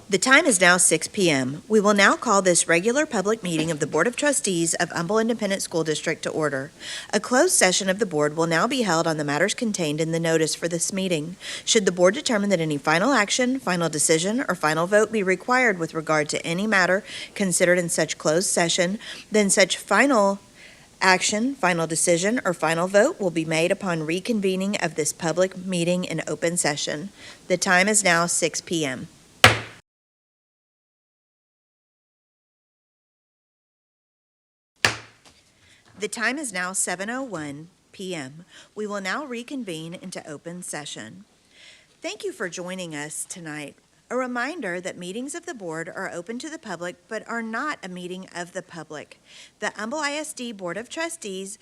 The time is now 6 p.m. We will now call this regular public meeting of the Board of Trustees of Humble Independent School District to order. A closed session of the board will now be held on the matters contained in the notice for this meeting. Should the board determine that any final action, final decision, or final vote be required with regard to any matter considered in such closed session, then such final action, final decision, or final vote will be made upon reconvening of this public meeting in open session. The time is now 6 p.m. The time is now 7:01 p.m. We will now reconvene into open session. Thank you for joining us tonight. A reminder that meetings of the board are open to the public but are not a meeting of the public. The Humble ISD Board of Trustees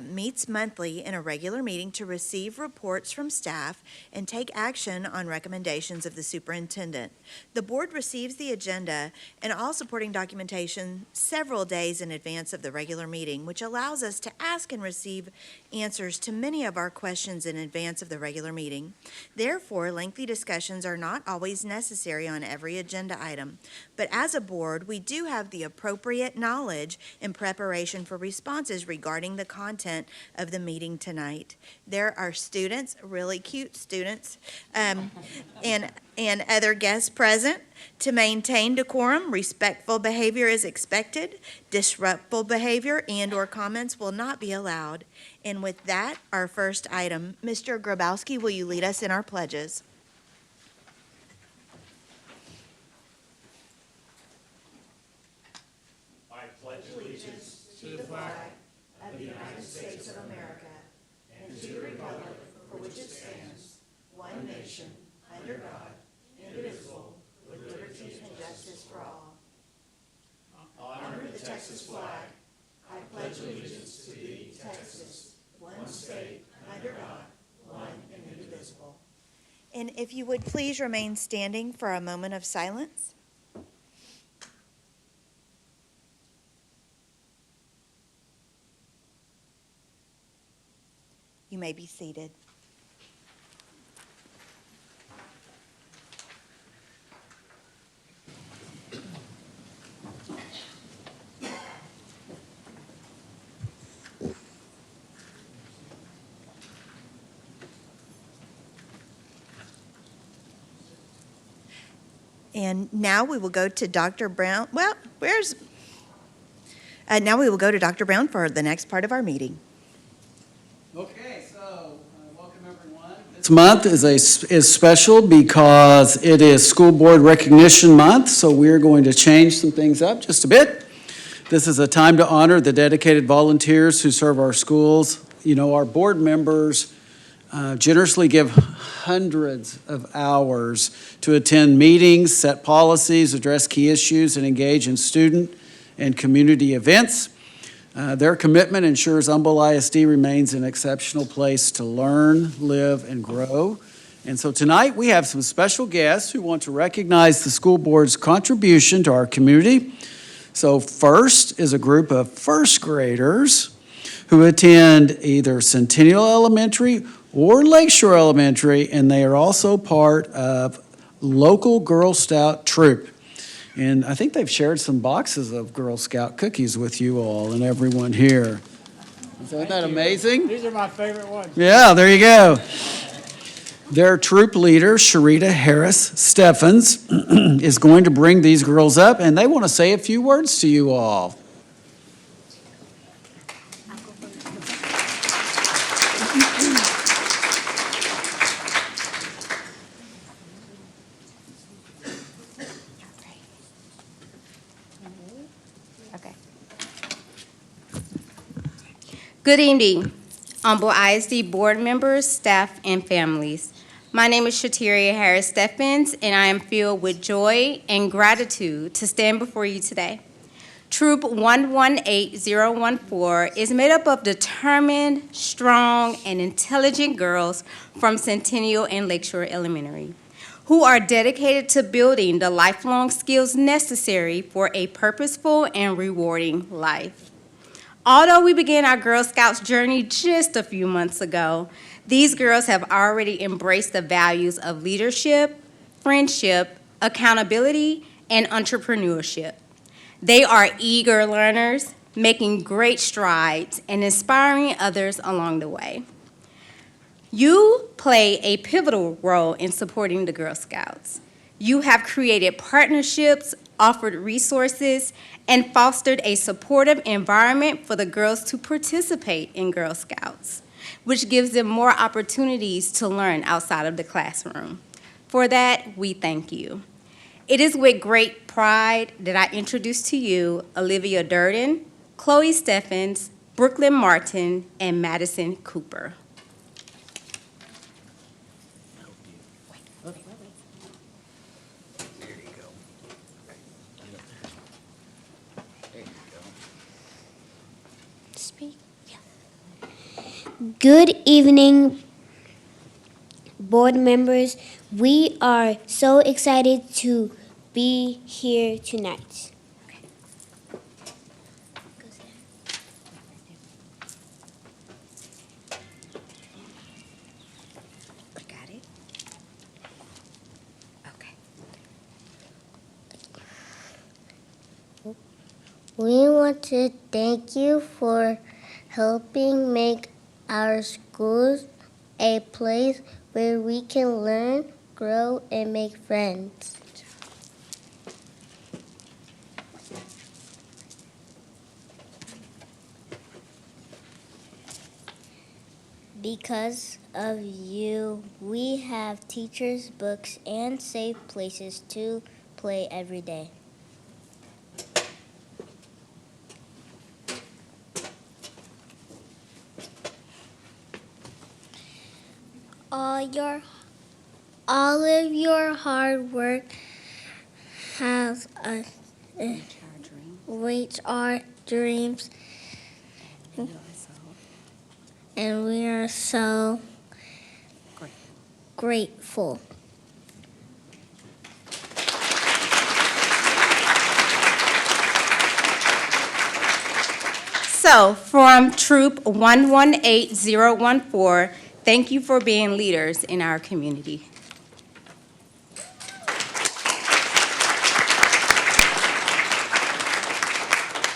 meets monthly in a regular meeting to receive reports from staff and take action on recommendations of the superintendent. The board receives the agenda and all supporting documentation several days in advance of the regular meeting, which allows us to ask and receive answers to many of our questions in advance of the regular meeting. Therefore, lengthy discussions are not always necessary on every agenda item. But as a board, we do have the appropriate knowledge in preparation for responses regarding the content of the meeting tonight. There are students, really cute students, and other guests present. To maintain decorum, respectful behavior is expected. Disruptful behavior and/or comments will not be allowed. And with that, our first item, Mr. Grabowski, will you lead us in our pledges? I pledge allegiance to the flag of the United States of America and to the republic for which it stands, one nation, under God, indivisible, with liberty and justice for all. Honor the Texas flag. I pledge allegiance to thee, Texas, one state, under God, one and indivisible. And if you would please remain standing for a moment of silence. You may be seated. And now we will go to Dr. Brown. Well, now we will go to Dr. Brown for the next part of our meeting. Okay, so welcome everyone. This month is special because it is School Board Recognition Month, so we're going to change some things up just a bit. This is a time to honor the dedicated volunteers who serve our schools. You know, our board members generously give hundreds of hours to attend meetings, set policies, address key issues, and engage in student and community events. Their commitment ensures Humble ISD remains an exceptional place to learn, live, and grow. And so tonight we have some special guests who want to recognize the school board's contribution to our community. So first is a group of first graders who attend either Centennial Elementary or Lakeshore Elementary, and they are also part of local Girl Scout troop. And I think they've shared some boxes of Girl Scout cookies with you all and everyone here. Isn't that amazing? These are my favorite ones. Yeah, there you go. Their troop leader, Sharita Harris Steffens, is going to bring these girls up, and they want to say a few words to you all. Good evening, Humble ISD board members, staff, and families. My name is Shatiria Harris Steffens, and I am filled with joy and gratitude to stand before you today. Troop 118014 is made up of determined, strong, and intelligent girls from Centennial and Lakeshore Elementary who are dedicated to building the lifelong skills necessary for a purposeful and rewarding life. Although we began our Girl Scouts journey just a few months ago, these girls have already embraced the values of leadership, friendship, accountability, and entrepreneurship. They are eager learners, making great strides and inspiring others along the way. You play a pivotal role in supporting the Girl Scouts. You have created partnerships, offered resources, and fostered a supportive environment for the girls to participate in Girl Scouts, which gives them more opportunities to learn outside of the classroom. For that, we thank you. It is with great pride that I introduce to you Olivia Durden, Chloe Steffens, Brooklyn Martin, and Madison Cooper. Good evening, board members. We are so excited to be here tonight. Got it? Okay. We want to thank you for helping make our schools a place where we can learn, grow, and make friends. Because of you, we have teachers, books, and safe places to play every day. All of your hard work has reached our dreams, and we are so grateful. So, from Troop 118014, thank you for being leaders in our community.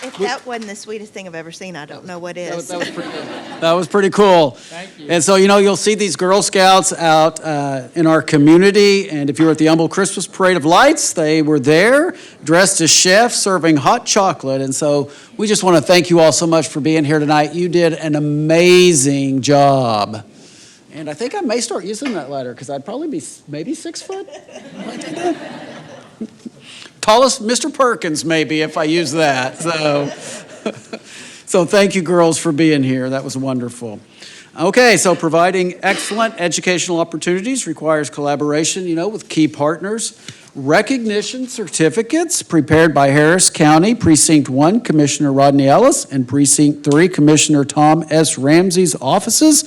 If that wasn't the sweetest thing I've ever seen, I don't know what is. That was pretty cool. That was pretty cool. Thank you. And so, you'll see these Girl Scouts out in our community, and if you were at the Humble Christmas Parade of Lights, they were there, dressed as chefs, serving hot chocolate. And so, we just want to thank you all so much for being here tonight. You did an amazing job. And I think I may start using that ladder, because I'd probably be maybe 6 foot. Tallest Mr. Perkins, maybe, if I use that. So thank you, girls, for being here. That was wonderful. Okay, so providing excellent educational opportunities requires collaboration, with key partners. Recognition certificates prepared by Harris County Precinct 1 Commissioner Rodney Ellis and Precinct 3 Commissioner Tom S. Ramsey's offices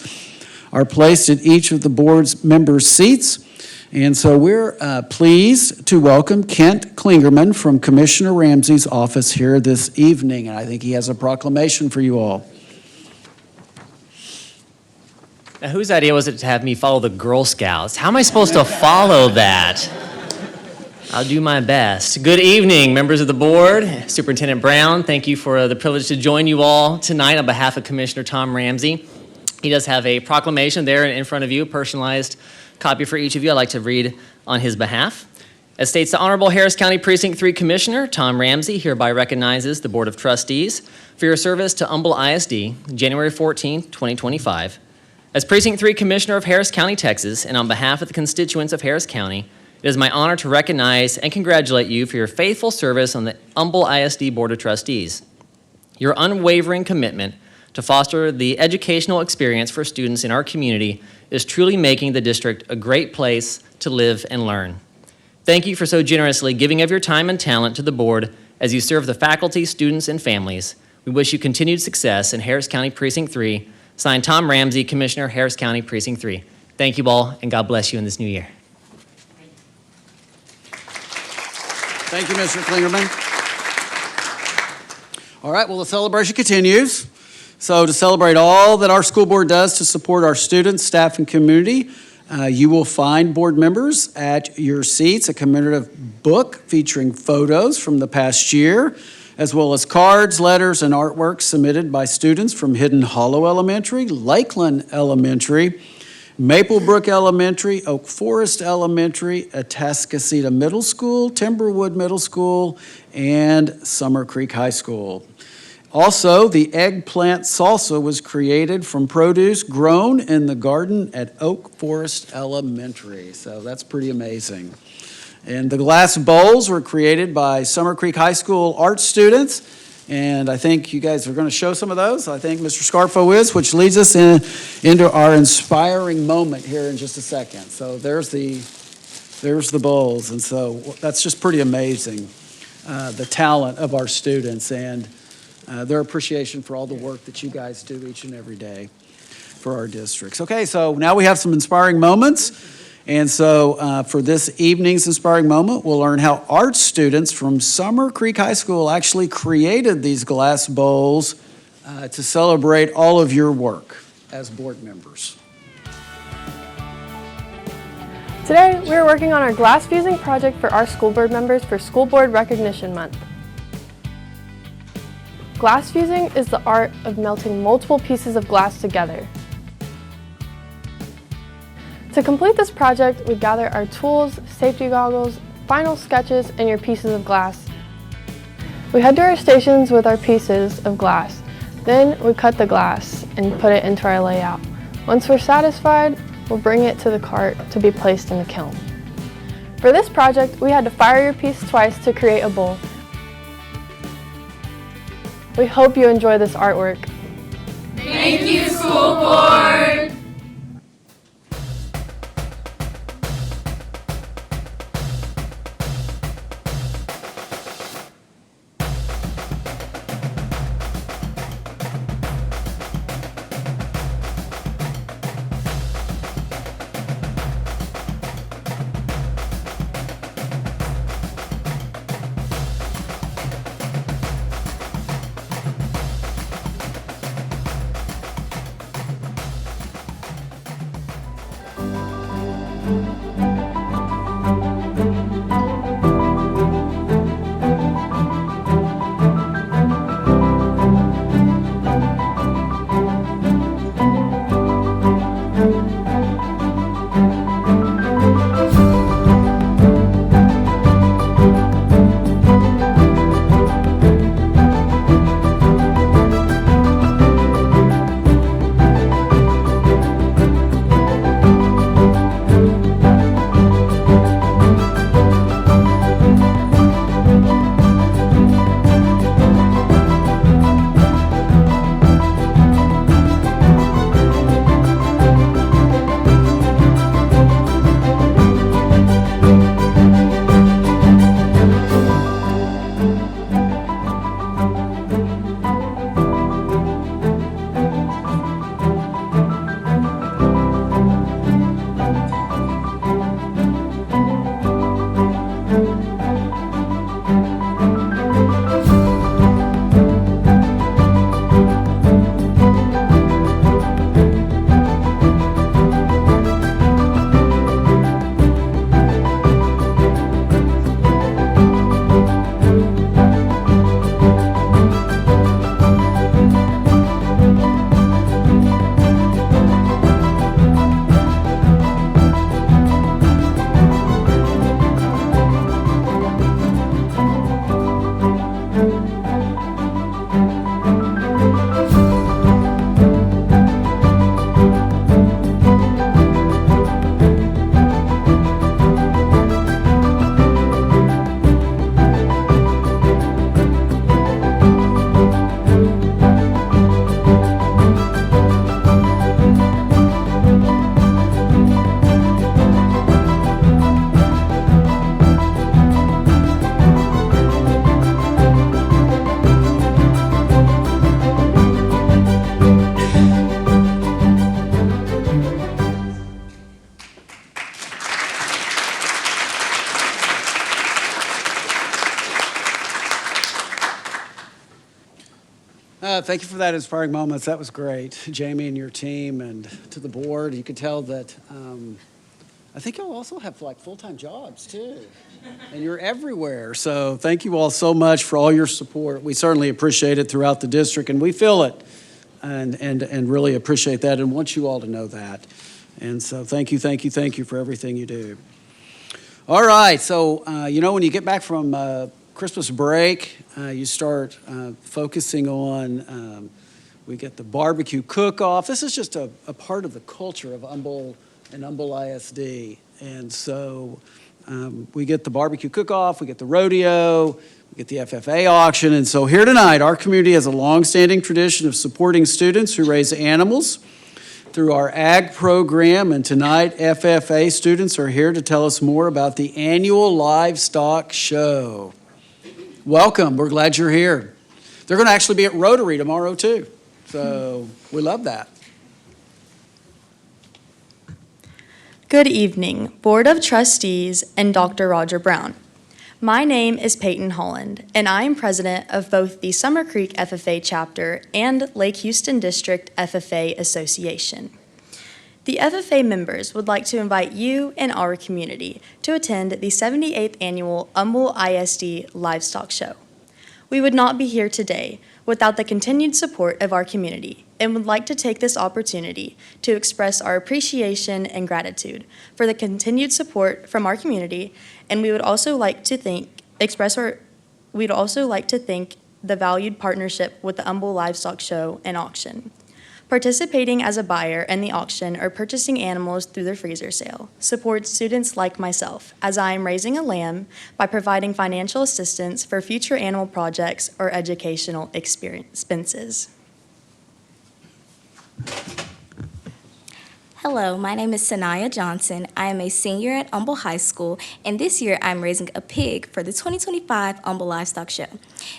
are placed at each of the board's members' seats. And so we're pleased to welcome Kent Klingerman from Commissioner Ramsey's office here this evening. And I think he has a proclamation for you all. Now, whose idea was it to have me follow the Girl Scouts? How am I supposed to follow that? I'll do my best. Good evening, members of the board. Superintendent Brown, thank you for the privilege to join you all tonight on behalf of Commissioner Tom Ramsey. He does have a proclamation there in front of you, personalized copy for each of you I'd like to read on his behalf. As states, the Honorable Harris County Precinct 3 Commissioner Tom Ramsey hereby recognizes the Board of Trustees for your service to Humble ISD, January 14, 2025. As Precinct 3 Commissioner of Harris County, Texas, and on behalf of the constituents of Harris County, it is my honor to recognize and congratulate you for your faithful service on the Humble ISD Board of Trustees. Your unwavering commitment to foster the educational experience for students in our community is truly making the district a great place to live and learn. Thank you for so generously giving of your time and talent to the board as you serve the faculty, students, and families. We wish you continued success in Harris County Precinct 3. Signed, Tom Ramsey, Commissioner, Harris County Precinct 3. Thank you all, and God bless you in this new year. Thank you, Mr. Klingerman. All right, well, the celebration continues. So to celebrate all that our school board does to support our students, staff, and community, you will find board members at your seats, a commemorative book featuring photos from the past year, as well as cards, letters, and artwork submitted by students from Hidden Hollow Elementary, Lakeland Elementary, Maplebrook Elementary, Oak Forest Elementary, Atascocita Middle School, Timberwood Middle School, and Summer Creek High School. Also, the eggplant salsa was created from produce grown in the garden at Oak Forest Elementary. So that's pretty amazing. And the glass bowls were created by Summer Creek High School art students. And I think you guys are going to show some of those. I think Mr. Scarfo is, which leads us into our inspiring moment here in just a second. So there's the bowls. And so that's just pretty amazing, the talent of our students and their appreciation for all the work that you guys do each and every day for our districts. Okay, so now we have some inspiring moments. And so for this evening's inspiring moment, we'll learn how art students from Summer Creek High School actually created these glass bowls to celebrate all of your work as board members. Today, we are working on our glass fusing project for our school board members for School Board Recognition Month. Glass fusing is the art of melting multiple pieces of glass together. To complete this project, we gather our tools, safety goggles, final sketches, and your pieces of glass. We head to our stations with our pieces of glass. Then we cut the glass and put it into our layout. Once we're satisfied, we'll bring it to the cart to be placed in the kiln. For this project, we had to fire your piece twice to create a bowl. We hope you enjoy this artwork. Thank you, school board! Thank you for that inspiring moments. That was great, Jamie and your team, and to the board. You could tell that I think y'all also have like full-time jobs too. And you're everywhere. So thank you all so much for all your support. We certainly appreciate it throughout the district, and we feel it and really appreciate that and want you all to know that. And so thank you for everything you do. All right, so when you get back from Christmas break, you start focusing on, we get the barbecue cook-off. This is just a part of the culture of Humble and Humble ISD. And so we get the barbecue cook-off, we get the rodeo, we get the FFA auction. And so here tonight, our community has a long-standing tradition of supporting students who raise animals through our ag program. And tonight, FFA students are here to tell us more about the annual livestock show. Welcome, we're glad you're here. They're going to actually be at Rotary tomorrow too. So we love that. Good evening, Board of Trustees and Dr. Roger Brown. My name is Peyton Holland, and I am president of both the Summer Creek FFA chapter and Lake Houston District FFA Association. The FFA members would like to invite you and our community to attend the 78th Annual Humble ISD Livestock Show. We would not be here today without the continued support of our community and would like to take this opportunity to express our appreciation and gratitude for the continued support from our community, and we would also like to thank the valued partnership with the Humble Livestock Show and Auction. Participating as a buyer in the auction or purchasing animals through the freezer sale supports students like myself, as I am raising a lamb by providing financial assistance for future animal projects or educational expenses. Hello, my name is Sanaya Johnson. I am a senior at Humble High School, and this year I'm raising a pig for the 2025 Humble Livestock Show.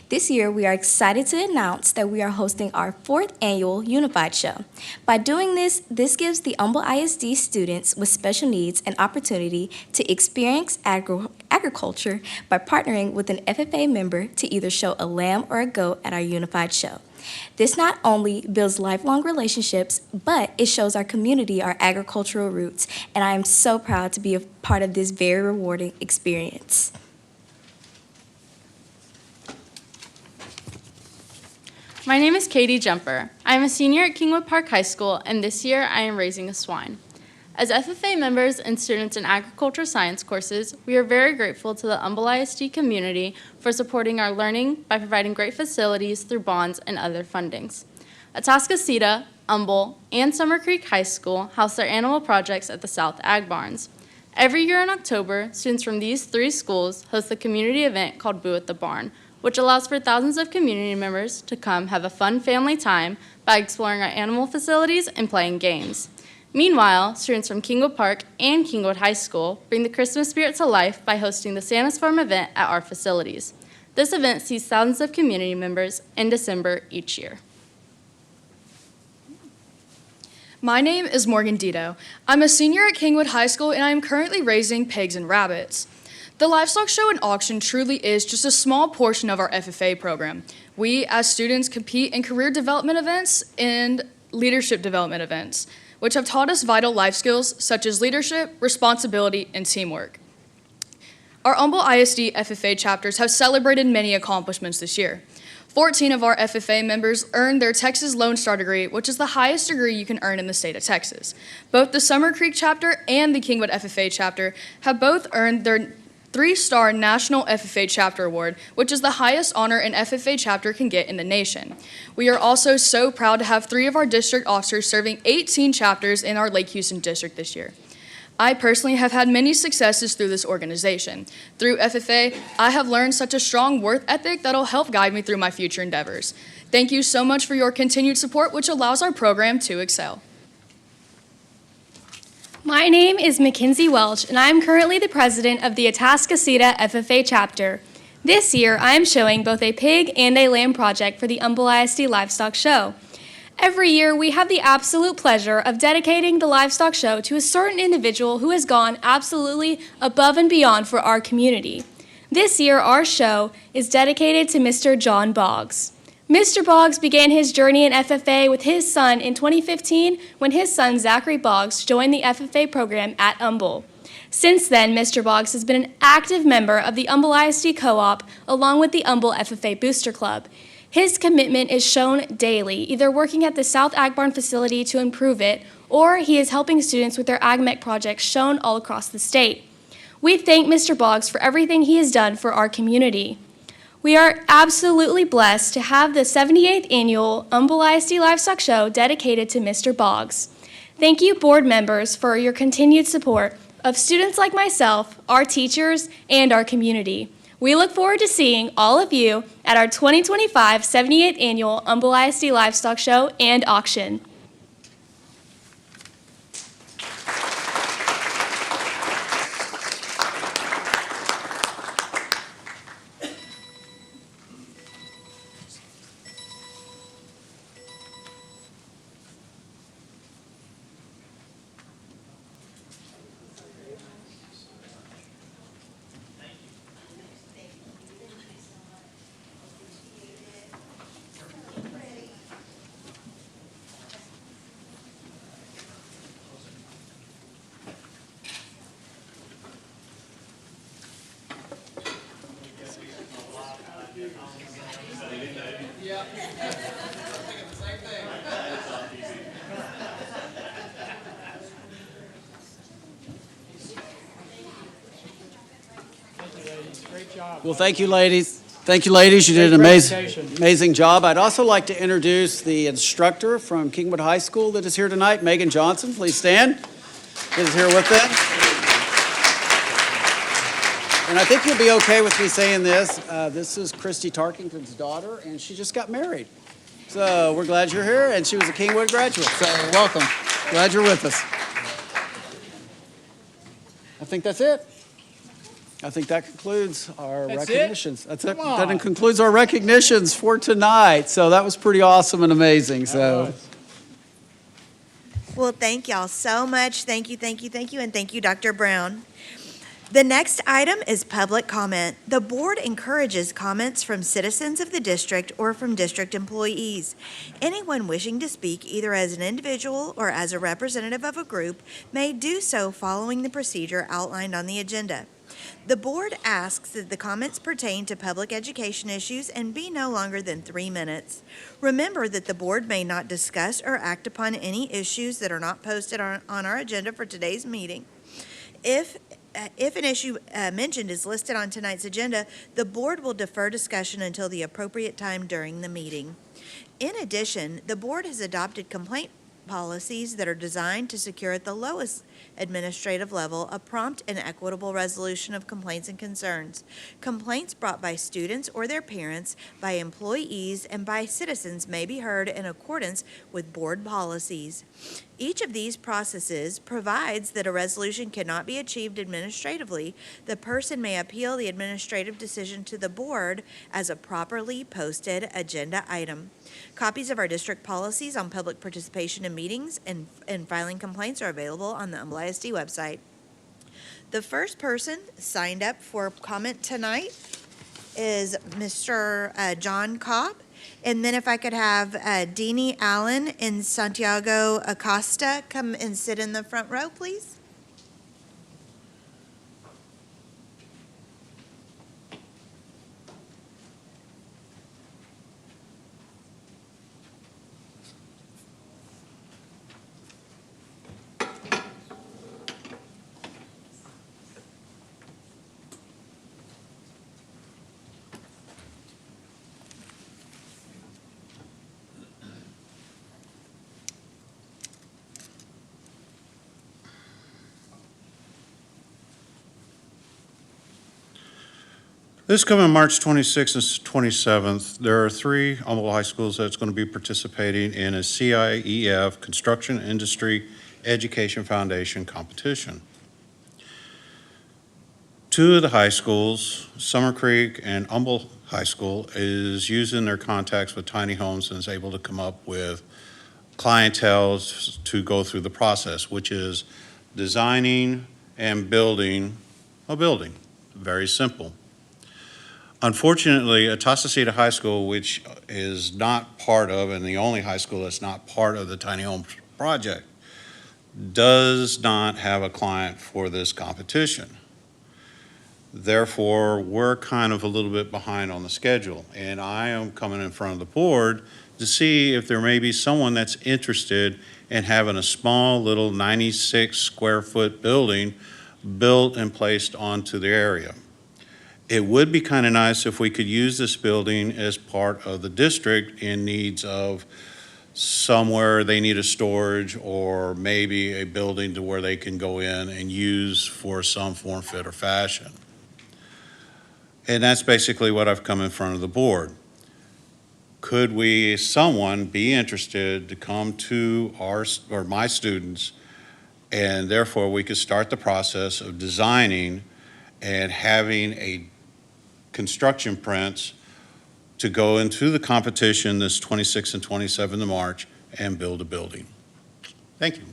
This year we are excited to announce that we are hosting our 4th annual Unified Show. By doing this gives the Humble ISD students with special needs an opportunity to experience agriculture by partnering with an FFA member to either show a lamb or a goat at our Unified Show. This not only builds lifelong relationships, but it shows our community our agricultural roots, and I am so proud to be a part of this very rewarding experience. My name is Katie Jumper. I am a senior at Kingwood Park High School, and this year I am raising a swine. As FFA members and students in agriculture science courses, we are very grateful to the Humble ISD community for supporting our learning by providing great facilities through bonds and other fundings. Atascocita, Humble, and Summer Creek High School house their annual projects at the South Ag Barns. Every year in October, students from these 3 schools host a community event called Boo at the Barn, which allows for thousands of community members to come have a fun family time by exploring our animal facilities and playing games. Meanwhile, students from Kingwood Park and Kingwood High School bring the Christmas spirit to life by hosting the Santa's Farm event at our facilities. This event sees thousands of community members in December each year. My name is Morgan Dito. I'm a senior at Kingwood High School, and I am currently raising pigs and rabbits. The livestock show and auction truly is just a small portion of our FFA program. We, as students, compete in career development events and leadership development events, which have taught us vital life skills such as leadership, responsibility, and teamwork. Our Humble ISD FFA chapters have celebrated many accomplishments this year. 14 of our FFA members earned their Texas Lone Star degree, which is the highest degree you can earn in the state of Texas. Both the Summer Creek chapter and the Kingwood FFA chapter have both earned their 3-star National FFA Chapter Award, which is the highest honor an FFA chapter can get in the nation. We are also so proud to have 3 of our district officers serving 18 chapters in our Lake Houston district this year. I personally have had many successes through this organization. Through FFA, I have learned such a strong work ethic that'll help guide me through my future endeavors. Thank you so much for your continued support, which allows our program to excel. My name is Mackenzie Welch, and I am currently the president of the Atascocita FFA chapter. This year, I am showing both a pig and a lamb project for the Humble ISD Livestock Show. Every year, we have the absolute pleasure of dedicating the livestock show to a certain individual who has gone absolutely above and beyond for our community. This year, our show is dedicated to Mr. John Boggs. Mr. Boggs began his journey in FFA with his son in 2015 when his son, Zachary Boggs, joined the FFA program at Humble. Since then, Mr. Boggs has been an active member of the Humble ISD Co-op along with the Humble FFA Booster Club. His commitment is shown daily, either working at the South Ag Barn facility to improve it, or he is helping students with their AgMech projects shown all across the state. We thank Mr. Boggs for everything he has done for our community. We are absolutely blessed to have the 78th annual Humble ISD Livestock Show dedicated to Mr. Boggs. Thank you, board members, for your continued support of students like myself, our teachers, and our community. We look forward to seeing all of you at our 2025 78th annual Humble ISD Livestock Show and auction. Well, thank you, ladies. Thank you, ladies. You did an amazing job. I'd also like to introduce the instructor from Kingwood High School that is here tonight, Megan Johnson. Please stand. Is here with them. And I think you'll be okay with me saying this. This is Christy Tarkington's daughter, and she just got married. So we're glad you're here, and she was a Kingwood graduate. So welcome. Glad you're with us. I think that's it. I think that concludes our recognitions. That's it. That concludes our recognitions for tonight. So that was pretty awesome and amazing. So. Well, thank y'all so much. Thank you, and thank you, Dr. Brown. The next item is public comment. The board encourages comments from citizens of the district or from district employees. Anyone wishing to speak, either as an individual or as a representative of a group, may do so following the procedure outlined on the agenda. The board asks that the comments pertain to public education issues and be no longer than 3 minutes. Remember that the board may not discuss or act upon any issues that are not posted on our agenda for today's meeting. If an issue mentioned is listed on tonight's agenda, the board will defer discussion until the appropriate time during the meeting. In addition, the board has adopted complaint policies that are designed to secure at the lowest administrative level a prompt and equitable resolution of complaints and concerns. Complaints brought by students or their parents, by employees, and by citizens may be heard in accordance with board policies. Each of these processes provides that a resolution cannot be achieved administratively. The person may appeal the administrative decision to the board as a properly posted agenda item. Copies of our district policies on public participation in meetings and filing complaints are available on the Humble ISD website. The first person signed up for comment tonight is Mr. John Cobb. And then if I could have Deanie Allen and Santiago Acosta come and sit in the front row, please. This coming March 26th and 27th, there are 3 Humble high schools that's going to be participating in a CIEF Construction Industry Education Foundation competition. 2 of the high schools, Summer Creek and Humble High School, is using their contacts with tiny homes and is able to come up with clientele to go through the process, which is designing and building a building. Very simple. Unfortunately, Atascocita High School, which is not part of, and the only high school that's not part of the Tiny Homes Project, does not have a client for this competition. Therefore, we're kind of a little bit behind on the schedule, and I am coming in front of the board to see if there may be someone that's interested in having a small little 96 square foot building built and placed onto the area. It would be kind of nice if we could use this building as part of the district in needs of somewhere they need a storage or maybe a building to where they can go in and use for some form, fit, or fashion. And that's basically what I've come in front of the board. Could someone be interested to come to my students, and therefore we could start the process of designing and having a construction prints to go into the competition this 26th and 27th of March and build a building. Thank you.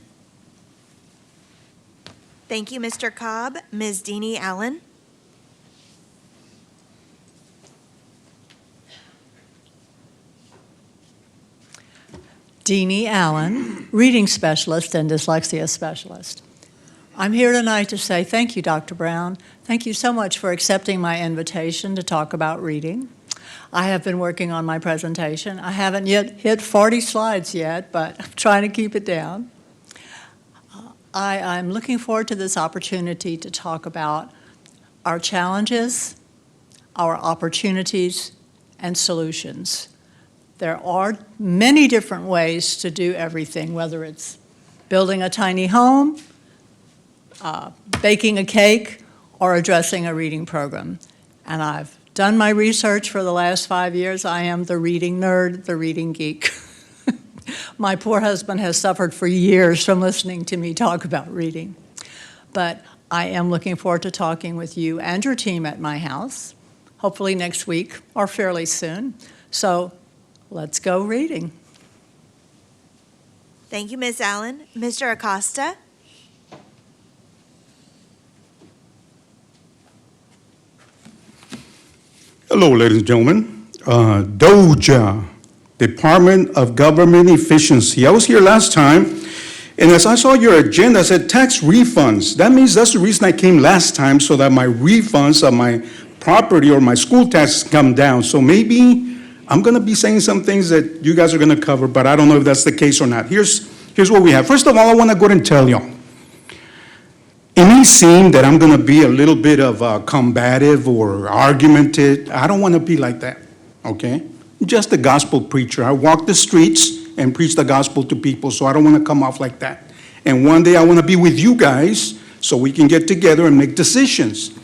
Thank you, Mr. Cobb. Ms. Deanie Allen? Deanie Allen, reading specialist and dyslexia specialist. I'm here tonight to say thank you, Dr. Brown. Thank you so much for accepting my invitation to talk about reading. I have been working on my presentation. I haven't yet hit 40 slides yet, but I'm trying to keep it down. I'm looking forward to this opportunity to talk about our challenges, our opportunities, and solutions. There are many different ways to do everything, whether it's building a tiny home, baking a cake, or addressing a reading program. And I've done my research for the last 5 years. I am the reading nerd, the reading geek. My poor husband has suffered for years from listening to me talk about reading. But I am looking forward to talking with you and your team at my house, hopefully next week or fairly soon. So let's go reading. Thank you, Ms. Allen. Mr. Acosta? Hello, ladies and gentlemen. DOJA, Department of Government Efficiency. I was here last time, and as I saw your agenda, I said tax refunds. That means that's the reason I came last time, so that my refunds of my property or my school taxes come down. So maybe I'm going to be saying some things that you guys are going to cover, but I don't know if that's the case or not. Here's what we have. First of all, I want to go ahead and tell y'all. It may seem that I'm going to be a little bit of combative or argumentative. I don't want to be like that, okay? I'm just a gospel preacher. I walk the streets and preach the gospel to people, so I don't want to come off like that. And one day I want to be with you guys so we can get together and make decisions.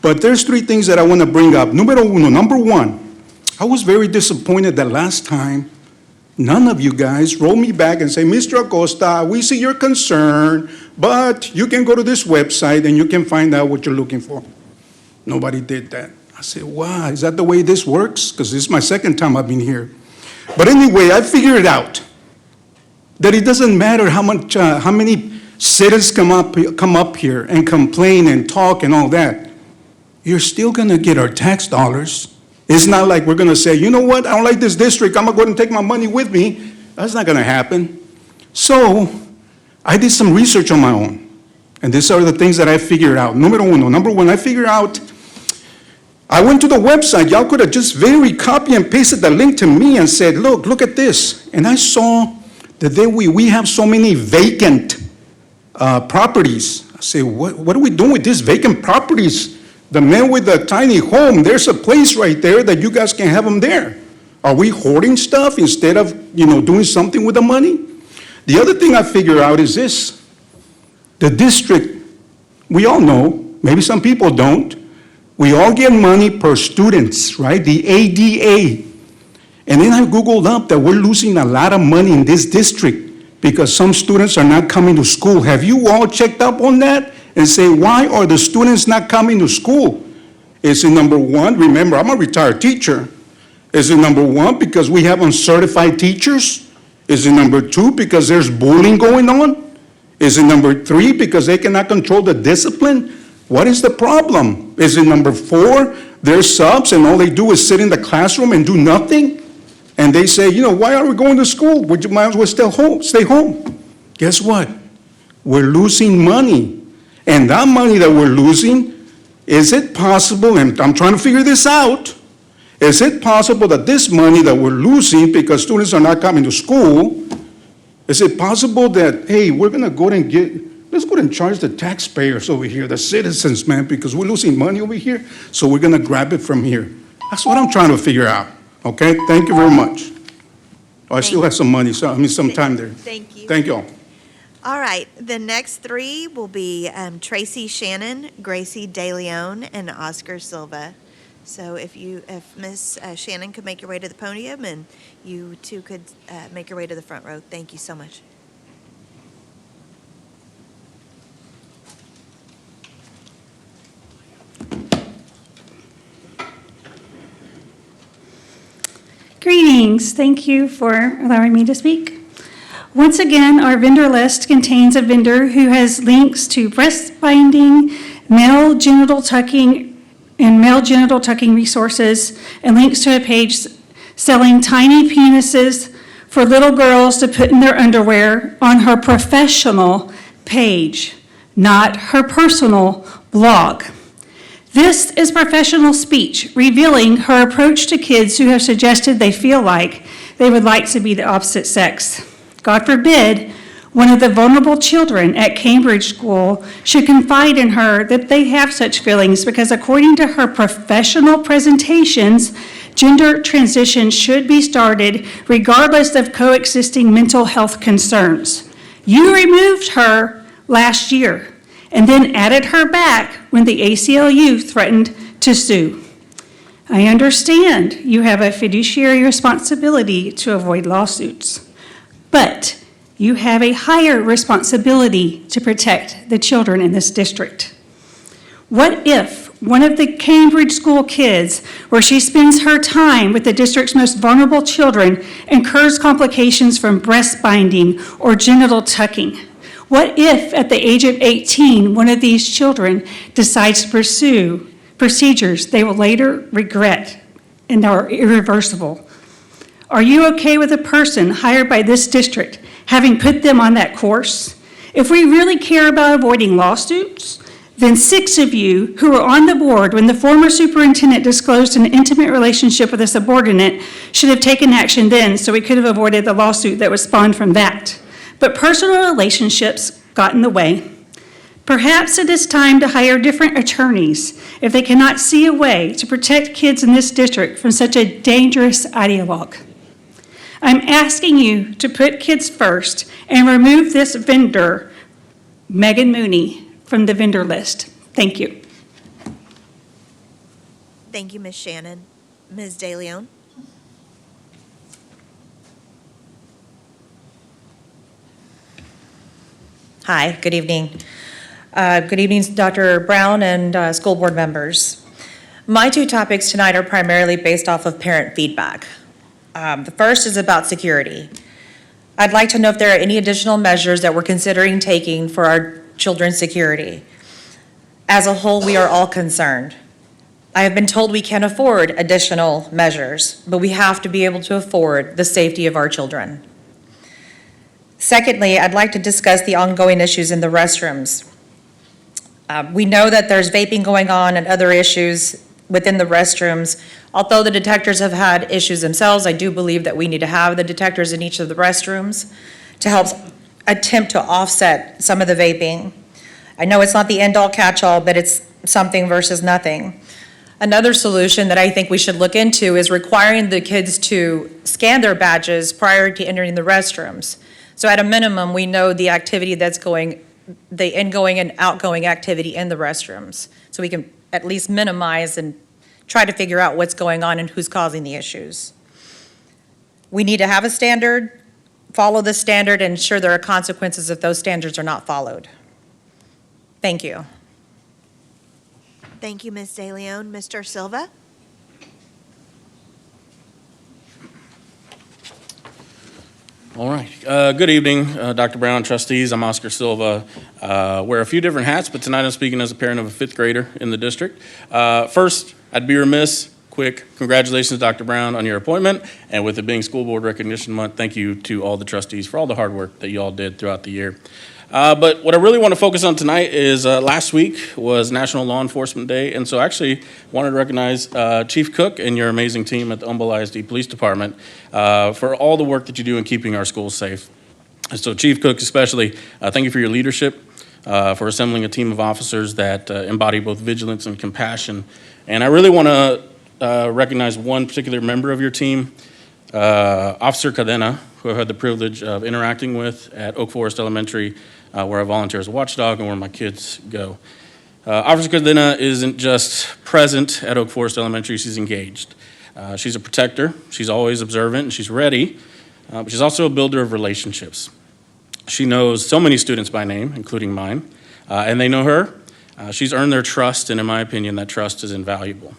But there's three things that I want to bring up. Number one, I was very disappointed that last time none of you guys rolled me back and say, Mr. Acosta, we see your concern, but you can go to this website and you can find out what you're looking for. Nobody did that. I said, wow, is that the way this works? Because this is my second time I've been here. But anyway, I figured it out, that it doesn't matter how many citizens come up here and complain and talk and all that. You're still going to get our tax dollars. It's not like we're going to say, you know what, I don't like this district, I'm going to go ahead and take my money with me. That's not going to happen. So I did some research on my own. And these are the things that I figured out. Number one, I figured out, I went to the website. Y'all could have just very copy and pasted the link to me and said, look at this. And I saw that we have so many vacant properties. I say, what are we doing with these vacant properties? The man with the tiny home, there's a place right there that you guys can have them there. Are we hoarding stuff instead of, doing something with the money? The other thing I figure out is this. The district, we all know, maybe some people don't, we all get money per students, right? The ADA. And then I Googled up that we're losing a lot of money in this district because some students are not coming to school. Have you all checked up on that? And say, why are the students not coming to school? Is it number one? Remember, I'm a retired teacher. Is it number one because we have uncertified teachers? Is it number two because there's bullying going on? Is it number three because they cannot control the discipline? What is the problem? Is it number four, they're subs and all they do is sit in the classroom and do nothing? And they say, why are we going to school? We might as well stay home. Guess what? we're losing money. And that money that we're losing, is it possible, and I'm trying to figure this out, is it possible that this money that we're losing because students are not coming to school, is it possible that, hey, we're going to go ahead and let's go ahead and charge the taxpayers over here, the citizens, man, because we're losing money over here, so we're going to grab it from here. That's what I'm trying to figure out, okay? Thank you very much. Oh, I still have some money, so I mean, some time there. Thank you. Thank you all. All right, the next three will be Tracy Shannon, Gracie DeLeon, and Oscar Silva. So if Miss Shannon could make your way to the podium, and you two could make your way to the front row. Thank you so much. Greetings. Thank you for allowing me to speak. Once again, our vendor list contains a vendor who has links to breast binding, male genital tucking, and male genital tucking resources, and links to a page selling tiny penises for little girls to put in their underwear on her professional page, not her personal blog. This is professional speech revealing her approach to kids who have suggested they feel like they would like to be the opposite sex. God forbid one of the vulnerable children at Cambridge School should confide in her that they have such feelings, because according to her professional presentations, gender transition should be started regardless of coexisting mental health concerns. You removed her last year and then added her back when the ACLU threatened to sue. I understand you have a fiduciary responsibility to avoid lawsuits, but you have a higher responsibility to protect the children in this district. What if one of the Cambridge School kids, where she spends her time with the district's most vulnerable children, incurs complications from breast binding or genital tucking? What if at the age of 18, one of these children decides to pursue procedures they will later regret and are irreversible? Are you okay with a person hired by this district having put them on that course? If we really care about avoiding lawsuits, then 6 of you who were on the board when the former superintendent disclosed an intimate relationship with a subordinate should have taken action then, so we could have avoided the lawsuit that was spawned from that. But personal relationships got in the way. Perhaps it is time to hire different attorneys if they cannot see a way to protect kids in this district from such a dangerous ideologue. I'm asking you to put kids first and remove this vendor, Megan Mooney, from the vendor list. Thank you. Thank you, Ms. Shannon. Ms. DeLeon? Hi, good evening. Good evening, Dr. Brown and school board members. My 2 topics tonight are primarily based off of parent feedback. The first is about security. I'd like to know if there are any additional measures that we're considering taking for our children's security. As a whole, we are all concerned. I have been told we can't afford additional measures, but we have to be able to afford the safety of our children. Secondly, I'd like to discuss the ongoing issues in the restrooms. We know that there's vaping going on and other issues within the restrooms. Although the detectors have had issues themselves, I do believe that we need to have the detectors in each of the restrooms to help attempt to offset some of the vaping. I know it's not the end-all catch-all, but it's something versus nothing. Another solution that I think we should look into is requiring the kids to scan their badges prior to entering the restrooms. So at a minimum, we know the activity that's going, the ingoing and outgoing activity in the restrooms. So we can at least minimize and try to figure out what's going on and who's causing the issues. We need to have a standard, follow the standard, and ensure there are consequences if those standards are not followed. Thank you. Thank you, Ms. DeLeon. Mr. Silva? All right. Good evening, Dr. Brown, trustees. I'm Oscar Silva. Wear a few different hats, but tonight I'm speaking as a parent of a 5th grader in the district. First, I'd be remiss, quick, congratulations, Dr. Brown, on your appointment. And with it being School Board Recognition Month, thank you to all the trustees for all the hard work that you all did throughout the year. But what I really want to focus on tonight is last week was National Law Enforcement Day, and so I actually wanted to recognize Chief Cook and your amazing team at the Humboldt ISD Police Department for all the work that you do in keeping our schools safe. And so Chief Cook especially, thank you for your leadership, for assembling a team of officers that embody both vigilance and compassion. And I really want to recognize one particular member of your team, Officer Cadena, who I had the privilege of interacting with at Oak Forest Elementary, where I volunteer as a watchdog and where my kids go. Officer Cadena isn't just present at Oak Forest Elementary, she's engaged. She's a protector, she's always observant, and she's ready, but she's also a builder of relationships. She knows so many students by name, including mine, and they know her. She's earned their trust, and in my opinion, that trust is invaluable.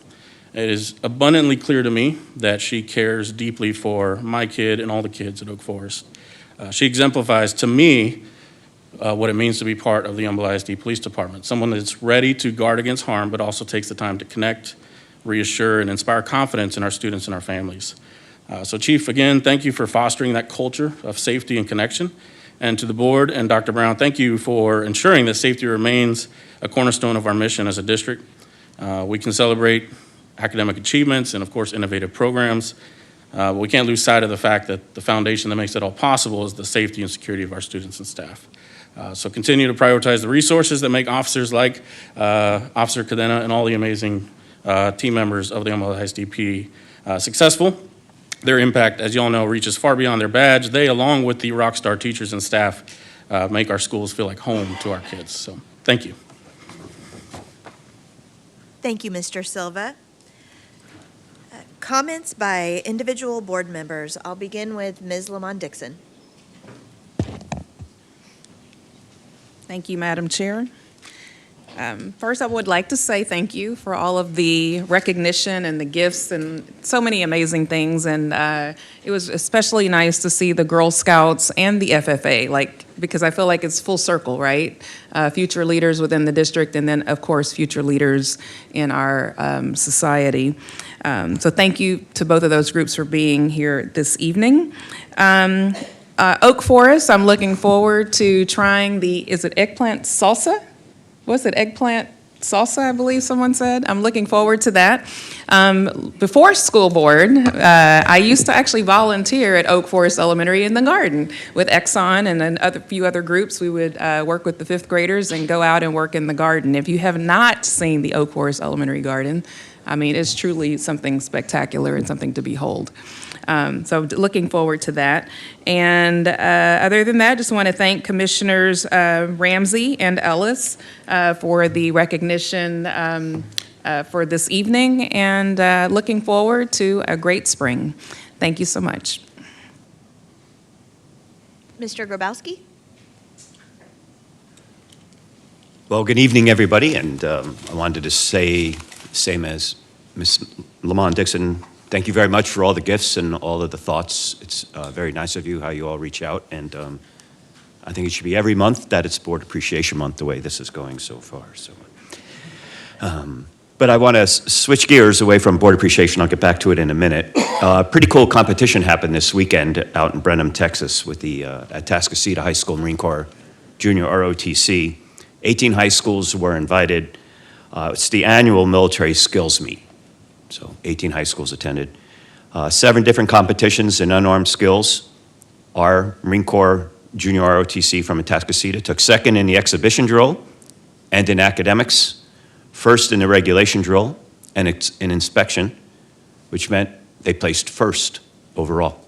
It is abundantly clear to me that she cares deeply for my kid and all the kids at Oak Forest. She exemplifies to me what it means to be part of the Humboldt ISD Police Department, someone that's ready to guard against harm, but also takes the time to connect, reassure, and inspire confidence in our students and our families. So Chief, again, thank you for fostering that culture of safety and connection. And to the board and Dr. Brown, thank you for ensuring that safety remains a cornerstone of our mission as a district. We can celebrate academic achievements and, of course, innovative programs. But we can't lose sight of the fact that the foundation that makes it all possible is the safety and security of our students and staff. So continue to prioritize the resources that make officers like Officer Cadena and all the amazing team members of the Humboldt ISDP successful. Their impact, as you all know, reaches far beyond their badge. They, along with the rock star teachers and staff, make our schools feel like home to our kids. So thank you. Thank you, Mr. Silva. Comments by individual board members. I'll begin with Ms. Lamont Dixon. Thank you, Madam Chair. First, I would like to say thank you for all of the recognition and the gifts and so many amazing things. And it was especially nice to see the Girl Scouts and the FFA, because I feel like it's full circle, right? Future leaders within the district, and then, of course, future leaders in our society. So thank you to both of those groups for being here this evening. Oak Forest, I'm looking forward to trying is it eggplant salsa? What's it, eggplant salsa, I believe someone said? I'm looking forward to that. Before school board, I used to actually volunteer at Oak Forest Elementary in the garden with Exxon and then a few other groups. We would work with the fifth graders and go out and work in the garden. If you have not seen the Oak Forest Elementary garden, I mean, it's truly something spectacular and something to behold. So looking forward to that. And other than that, I just want to thank Commissioners Ramsey and Ellis for the recognition for this evening, and looking forward to a great spring. Thank you so much. Mr. Grabowski? Well, good evening, everybody, and I wanted to say, same as Ms. Lamont Dixon, thank you very much for all the gifts and all of the thoughts. It's very nice of you how you all reach out, and I think it should be every month that it's Board Appreciation Month the way this is going so far. So, but I want to switch gears away from Board Appreciation. I'll get back to it in a minute. Pretty cool competition happened this weekend out in Brenham, Texas, with the Atascocita High School Marine Corps Junior ROTC. 18 high schools were invited. It's the annual military skills meet. So 18 high schools attended. 7 different competitions in unarmed skills. Our Marine Corps Junior ROTC from Atascocita took second in the exhibition drill and in academics, first in the regulation drill and in inspection, which meant they placed first overall.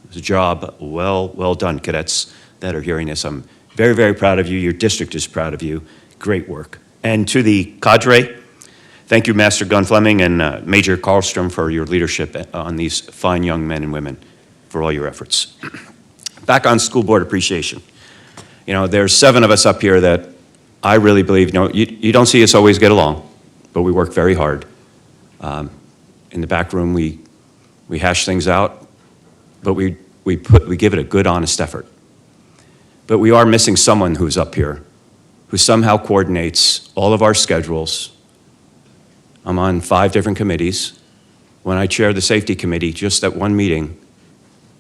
It was a job well done, cadets that are hearing this. I'm very, very proud of you. Your district is proud of you. Great work. And to the cadre, thank you, Master Gun Fleming and Major Karlstrom, for your leadership on these fine young men and women, for all your efforts. Back on school board appreciation. You know, there's 7 of us up here that I really believe, you don't see us always get along, but we work very hard. In the back room, we hash things out, but we give it a good, honest effort. But we are missing someone who's up here who somehow coordinates all of our schedules. I'm on 5 different committees. When I chair the safety committee, just at one meeting,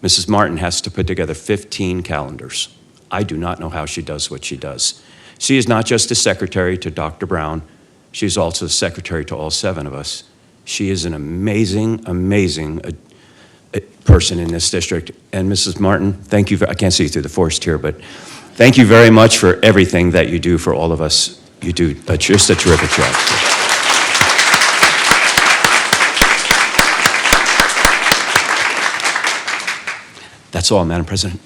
Mrs. Martin has to put together 15 calendars. I do not know how she does what she does. She is not just a secretary to Dr. Brown, she's also a secretary to all 7 of us. She is an amazing, amazing person in this district. And Mrs. Martin, thank you. I can't see you through the forest here, but thank you very much for everything that you do for all of us. You do just a terrific job. That's all, Madam President.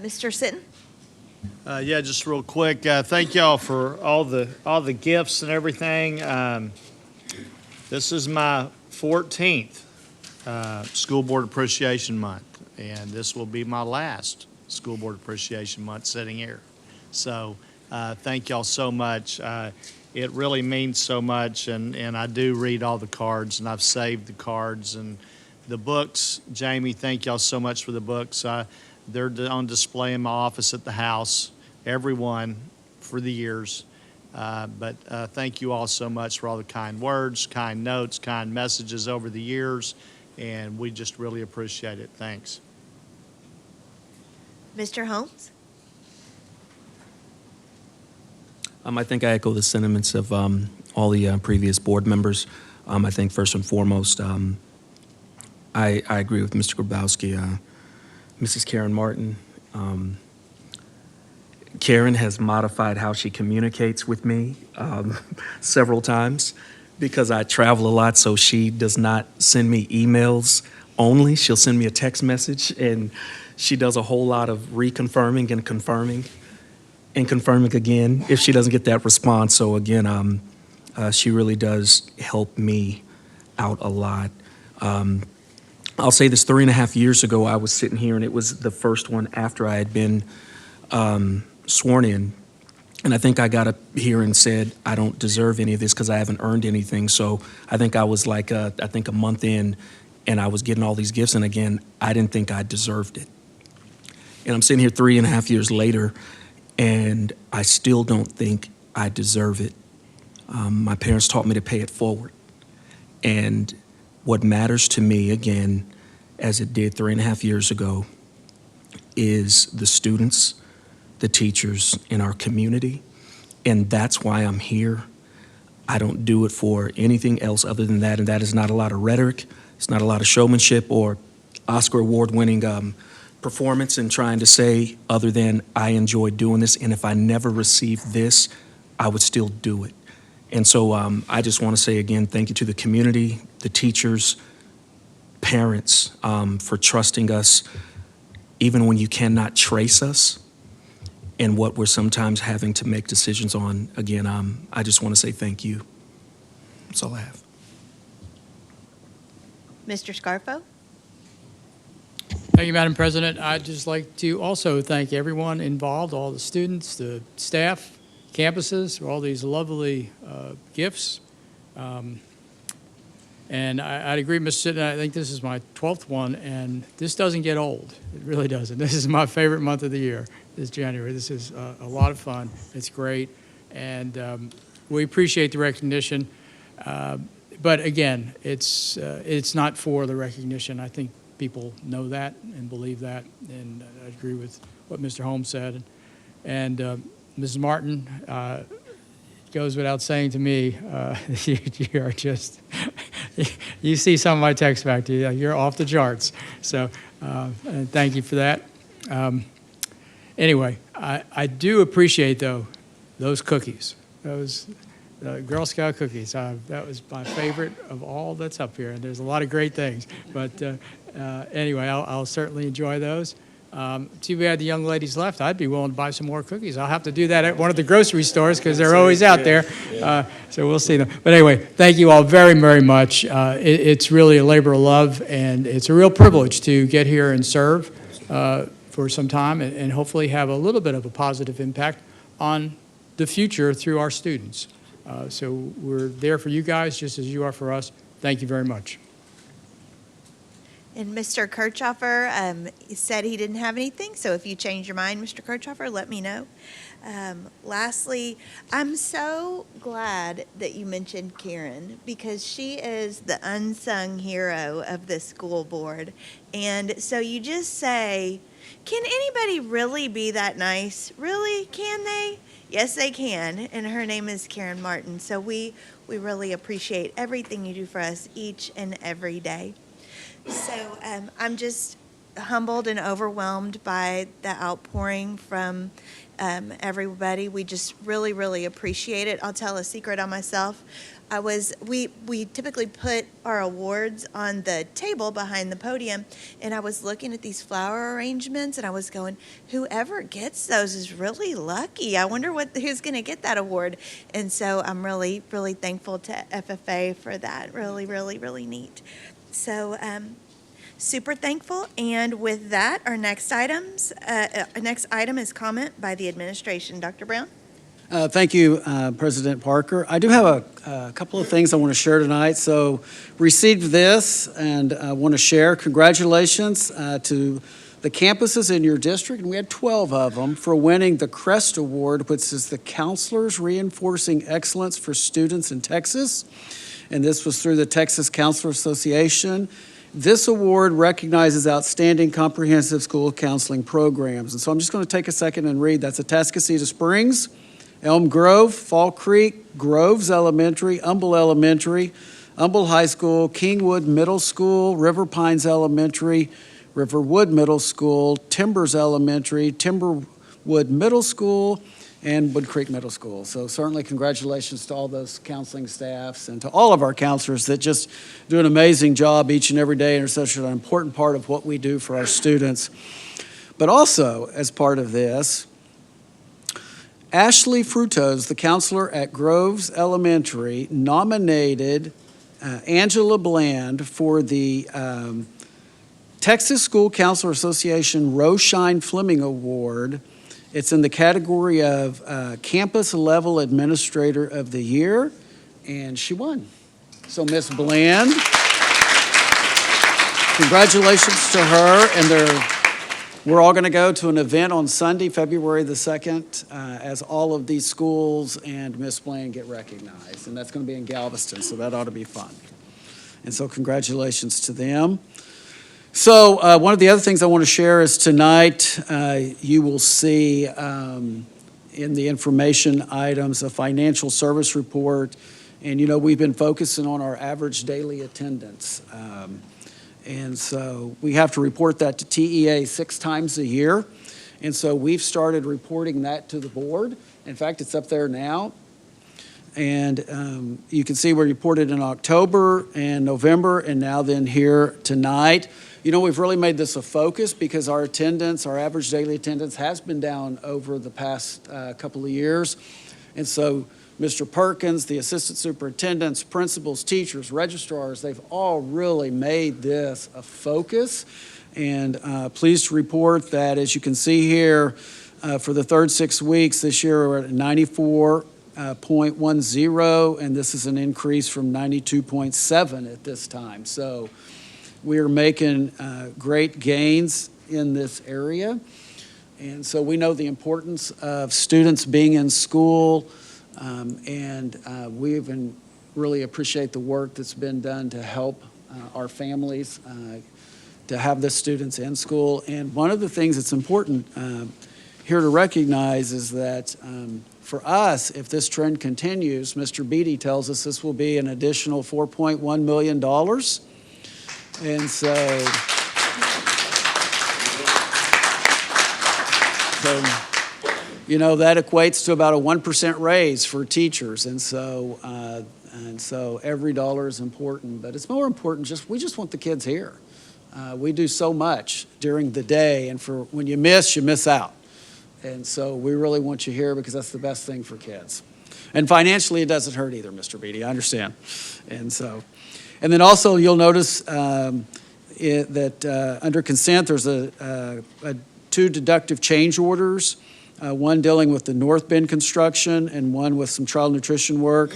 Mr. Sitton? Yeah, just real quick, thank y'all for all the gifts and everything. This is my 14th School Board Appreciation Month, and this will be my last School Board Appreciation Month sitting here. So thank y'all so much. It really means so much, and I do read all the cards, and I've saved the cards and the books. Jamie, thank y'all so much for the books. They're on display in my office at the house, every one for the years. But thank you all so much for all the kind words, kind notes, kind messages over the years, and we just really appreciate it. Thanks. Mr. Holmes? I think I echo the sentiments of all the previous board members. I think first and foremost, I agree with Mr. Grabowski. Mrs. Karen Martin. Karen has modified how she communicates with me several times because I travel a lot, so she does not send me emails only. She'll send me a text message, and she does a whole lot of reconfirming and confirming again if she doesn't get that response. So again, she really does help me out a lot. I'll say this, 3.5 years ago, I was sitting here, and it was the first one after I had been sworn in. And I think I got up here and said, I don't deserve any of this because I haven't earned anything. So I think I was like, I think a month in, and I was getting all these gifts. And again, I didn't think I deserved it. And I'm sitting here 3.5 years later, and I still don't think I deserve it. My parents taught me to pay it forward. And what matters to me, again, as it did 3.5 years ago, is the students, the teachers in our community. And that's why I'm here. I don't do it for anything else other than that. And that is not a lot of rhetoric. It's not a lot of showmanship or Oscar award-winning performance and trying to say other than I enjoy doing this. And if I never received this, I would still do it. And so I just want to say again, thank you to the community, the teachers, parents, for trusting us, even when you cannot trace us and what we're sometimes having to make decisions on. Again, I just want to say thank you. That's all I have. Mr. Scarfo? Thank you, Madam President. I'd just like to also thank everyone involved, all the students, the staff, campuses, for all these lovely gifts. And I'd agree, Mr. Sitton, I think this is my 12th one, and this doesn't get old. It really doesn't. This is my favorite month of the year, this January. This is a lot of fun. It's great. And we appreciate the recognition. But again, it's not for the recognition. I think people know that and believe that. And I agree with what Mr. Holmes said. And Mrs. Martin, goes without saying to me, you are just, you see some of my text back to you, you're off the charts. So and thank you for that. Anyway, I do appreciate, though, those cookies, those Girl Scout cookies. That was my favorite of all that's up here. And there's a lot of great things. But anyway, I'll certainly enjoy those. Too bad the young ladies left. I'd be willing to buy some more cookies. I'll have to do that at one of the grocery stores because they're always out there. So we'll see them. But anyway, thank you all very, very much. It's really a labor of love, and it's a real privilege to get here and serve for some time and hopefully have a little bit of a positive impact on the future through our students. So we're there for you guys just as you are for us. Thank you very much. And Mr. Kirchhoffer he said he didn't have anything, so if you change your mind, Mr. Kirchhoffer, let me know. Lastly, I'm so glad that you mentioned Karen, because she is the unsung hero of the school board. And so you just say, can anybody really be that nice? Really? Can they? Yes, they can. And her name is Karen Martin. So we really appreciate everything you do for us each and every day. So I'm just humbled and overwhelmed by the outpouring from everybody. We just really, really appreciate it. I'll tell a secret on myself. We typically put our awards on the table behind the podium, and I was looking at these flower arrangements, and I was going, whoever gets those is really lucky. I wonder who's going to get that award. And so I'm really, really thankful to FFA for that. Really, really, really neat. So super thankful. And with that, our next item is comment by the administration. Dr. Brown? Thank you, President Parker. I do have a couple of things I want to share tonight. So received this and I want to share. Congratulations to the campuses in your district, and we had 12 of them, for winning the CREST Award, which is the Counselors Reinforcing Excellence for Students in Texas. And this was through the Texas Counselor Association. This award recognizes outstanding comprehensive school counseling programs. And so I'm just going to take a second and read. That's Atascocita Springs, Elm Grove, Fall Creek, Groves Elementary, Humble Elementary, Humble High School, Kingwood Middle School, River Pines Elementary, Riverwood Middle School, Timbers Elementary, Timberwood Middle School, and Wood Creek Middle School. So certainly congratulations to all those counseling staffs and to all of our counselors that just do an amazing job each and every day and are such an important part of what we do for our students. But also, as part of this, Ashley Frutos, the counselor at Groves Elementary, nominated Angela Bland for the Texas School Counselor Association Roshine Fleming Award. It's in the category of Campus Level Administrator of the Year, and she won. So Miss Bland, congratulations to her, and we're all going to go to an event on Sunday, February the 2nd, as all of these schools and Miss Bland get recognized, and that's going to be in Galveston, so that ought to be fun. And so congratulations to them. So one of the other things I want to share is tonight you will see in the information items a financial service report. And, you know, we've been focusing on our average daily attendance. And so we have to report that to TEA 6 times a year. And so we've started reporting that to the board. In fact, it's up there now. And you can see we reported in October and November, and now then here tonight. You know, we've really made this a focus because our attendance, our average daily attendance, has been down over the past couple of years. And so Mr. Perkins, the assistant superintendents, principals, teachers, registrars, they've all really made this a focus. And pleased to report that, as you can see here, for the third 6 weeks this year, we're at 94.10, and this is an increase from 92.7 at this time. So we are making great gains in this area. And so we know the importance of students being in school, and we even really appreciate the work that's been done to help our families to have the students in school. And one of the things that's important here to recognize is that for us, if this trend continues, Mr. Beatty tells us this will be an additional $4.1 million. And so you know, that equates to about a 1% raise for teachers. And so every dollar is important, but it's more important we just want the kids here. We do so much during the day, and for when you miss out. And so we really want you here because that's the best thing for kids. And financially, it doesn't hurt either, Mr. Beatty, I understand. And then also, you'll notice that under consent, there's 2 deductive change orders, one dealing with the North Bend construction and one with some child nutrition work.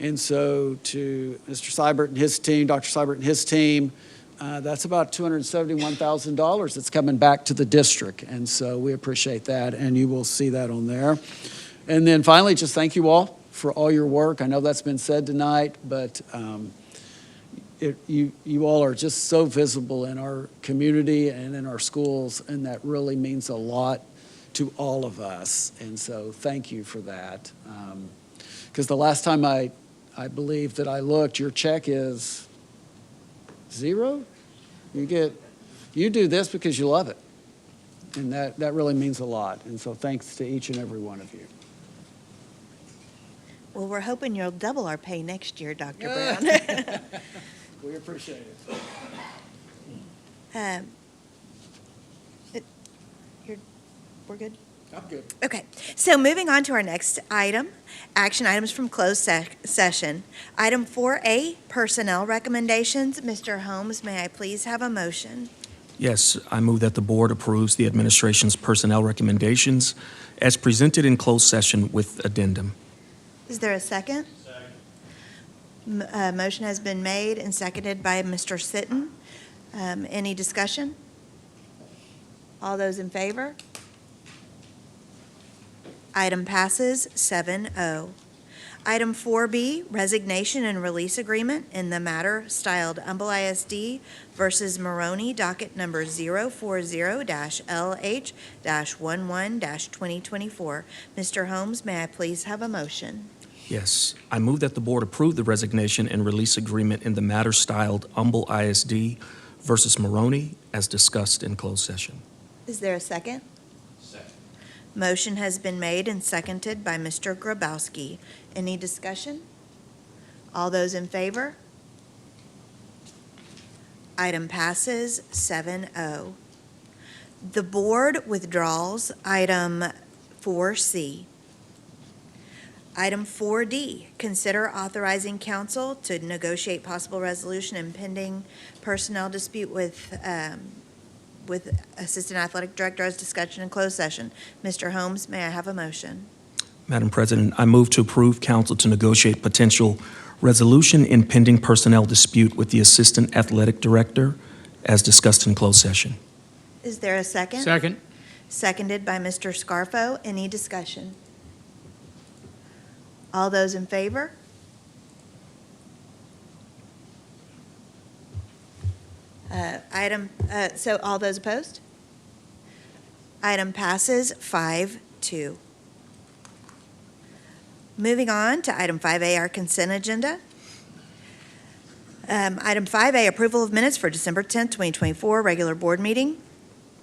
And so to Mr. Seibert and his team, Dr. Seibert and his team, That's about $271,000 that's coming back to the district, and so we appreciate that, and you will see that on there. And then finally, just thank you all for all your work. I know that's been said tonight, but you all are just so visible in our community and in our schools, and that really means a lot to all of us. And so thank you for that. Because the last time I believe that I looked, your check is zero. You do this because you love it. And that really means a lot. And so thanks to each and every one of you. Well, we're hoping you'll double our pay next year, Dr. Brown. We appreciate it. We're good? I'm good. Okay, so moving on to our next item, action items from closed session. Item 4A, personnel recommendations. Mr. Holmes, may I please have a motion? Yes, I move that the board approves the administration's personnel recommendations as presented in closed session with addendum. Is there a second? Second. Motion has been made and seconded by Mr. Sitton. Any discussion? All those in favor? Item passes 7-0. Item 4B, resignation and release agreement in the matter styled Humble ISD versus Maroney, docket number 040-LH-11-2024. Mr. Holmes, may I please have a motion? Yes, I move that the board approve the resignation and release agreement in the matter styled Humble ISD versus Maroney as discussed in closed session. Is there a second? Second. Motion has been made and seconded by Mr. Grabowski. Any discussion? All those in favor? Item passes 7-0. The board withdraws item 4C. Item 4D, consider authorizing council to negotiate possible resolution in pending personnel dispute with Assistant Athletic Director as discussion in closed session. Mr. Holmes, may I have a motion? Madam President, I move to approve council to negotiate potential resolution in pending personnel dispute with the Assistant Athletic Director as discussed in closed session. Is there a second? Second. Seconded by Mr. Scarfo. Any discussion? All those in favor? So all those opposed? Item passes 5-2. Moving on to item 5A, our consent agenda. Item 5A, approval of minutes for December 10th, 2024, regular board meeting.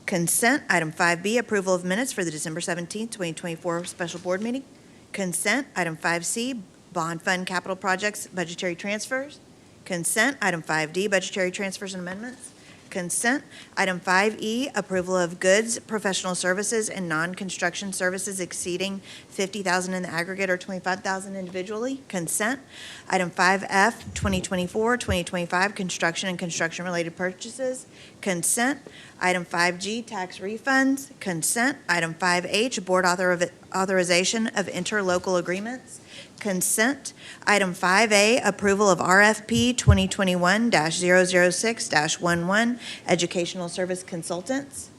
Consent. Item 5B, approval of minutes for the December 17th, 2024, special board meeting. Consent. Item 5C, bond fund capital projects, budgetary transfers. Consent. Item 5D, budgetary transfers and amendments. Consent. Item 5E, approval of goods, professional services, and non-construction services exceeding $50,000 in the aggregate or $25,000 individually. Consent. Item 5F, 2024-2025, construction and construction-related purchases. Consent. Item 5G, tax refunds. Consent. Item 5H, board authorization of interlocal agreements. Consent. Item 5A, approval of RFP 2021-006-11, educational service consultants.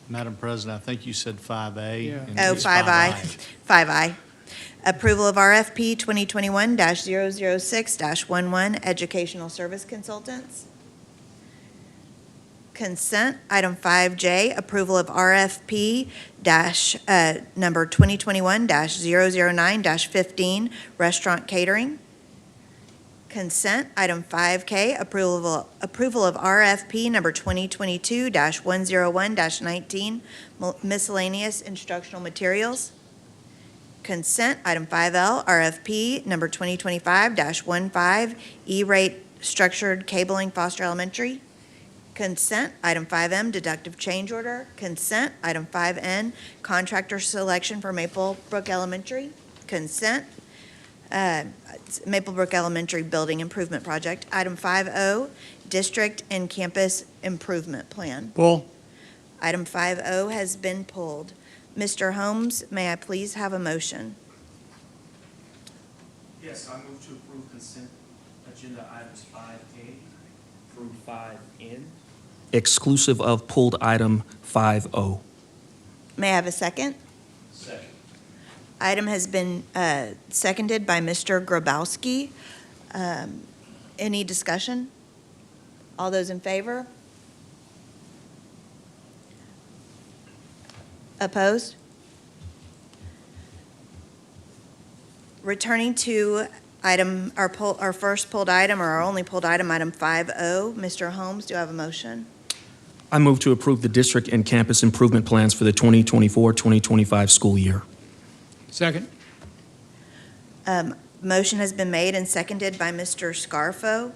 Madam President, I think you said 5A. Yeah. and Oh, it's 5I. 5I. Approval of RFP 2021-006-11, educational service consultants. Consent. Item 5J, approval of RFP number 2021-009-15, restaurant catering. Consent. Item 5K, approval of RFP number 2022-101-19, miscellaneous instructional materials. Consent. Item 5L, RFP number 2025-15, E-rate structured cabling, Foster Elementary. Consent. Item 5M, deductive change order. Consent. Item 5N, contractor selection for Maplebrook Elementary. Consent. Maplebrook Elementary Building Improvement Project. Item 5O, district and campus improvement plan. Pull. Item 5O has been pulled. Mr. Holmes, may I please have a motion? Yes, I move to approve consent agenda items 5A through 5N. Exclusive of pulled item 5O. May I have a second? Second. Item has been seconded by Mr. Grabowski. Any discussion? All those in favor? Opposed? Returning to item, our first pulled item, or our only pulled item, item 5O. Mr. Holmes, do I have a motion? I move to approve the district and campus improvement plans for the 2024-2025 school year. Second. Motion has been made and seconded by Mr. Scarfo.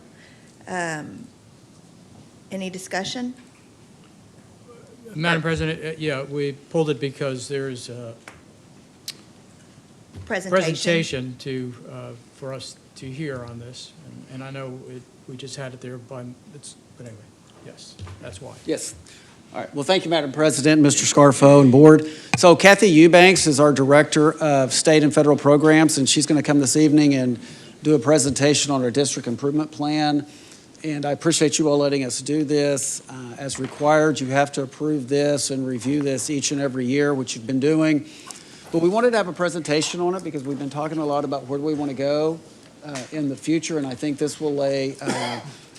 Any discussion? Madam President, yeah, we pulled it because there's a presentation for us to hear on this. And I know we just had it there, but anyway, yes, that's why. Yes. All right. Well, thank you, Madam President, Mr. Scarfo, and Board. So Kathy Eubanks is our Director of State and Federal Programs, and she's going to come this evening and do a presentation on our district improvement plan. And I appreciate you all letting us do this. As required, you have to approve this and review this each and every year, which you've been doing. But we wanted to have a presentation on it because we've been talking a lot about where do we want to go in the future, and I think this will lay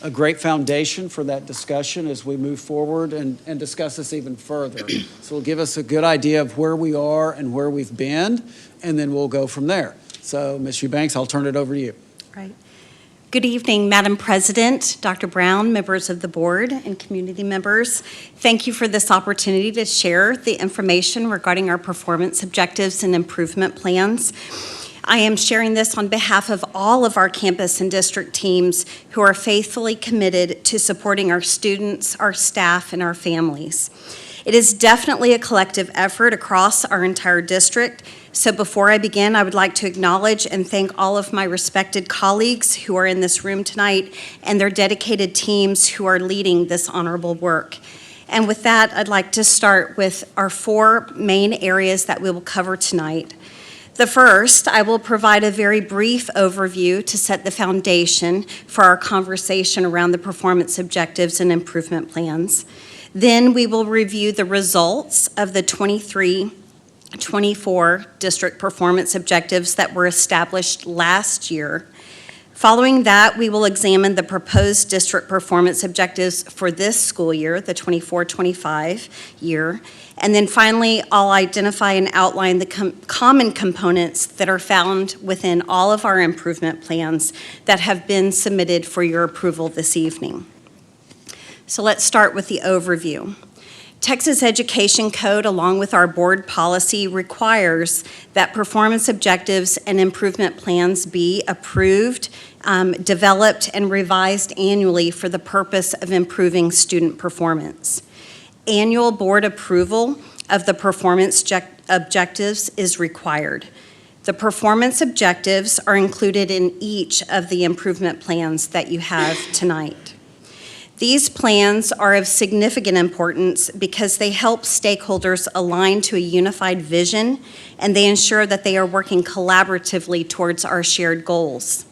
a great foundation for that discussion as we move forward and discuss this even further. So it'll give us a good idea of where we are and where we've been, and then we'll go from there. So, Ms. Eubanks, I'll turn it over to you. Right. Good evening, Madam President, Dr. Brown, members of the board, and community members. Thank you for this opportunity to share the information regarding our performance objectives and improvement plans. I am sharing this on behalf of all of our campus and district teams who are faithfully committed to supporting our students, our staff, and our families. It is definitely a collective effort across our entire district. So before I begin, I would like to acknowledge and thank all of my respected colleagues who are in this room tonight and their dedicated teams who are leading this honorable work. And with that, I'd like to start with our 4 main areas that we will cover tonight. The first, I will provide a very brief overview to set the foundation for our conversation around the performance objectives and improvement plans. Then we will review the results of the 23-24 district performance objectives that were established last year. Following that, we will examine the proposed district performance objectives for this school year, the 24-25 year. And then finally, I'll identify and outline the common components that are found within all of our improvement plans that have been submitted for your approval this evening. So let's start with the overview. Texas Education Code, along with our board policy, requires that performance objectives and improvement plans be approved, developed, and revised annually for the purpose of improving student performance. Annual board approval of the performance objectives is required. The performance objectives are included in each of the improvement plans that you have tonight. These plans are of significant importance because they help stakeholders align to a unified vision, and they ensure that they are working collaboratively towards our shared goals.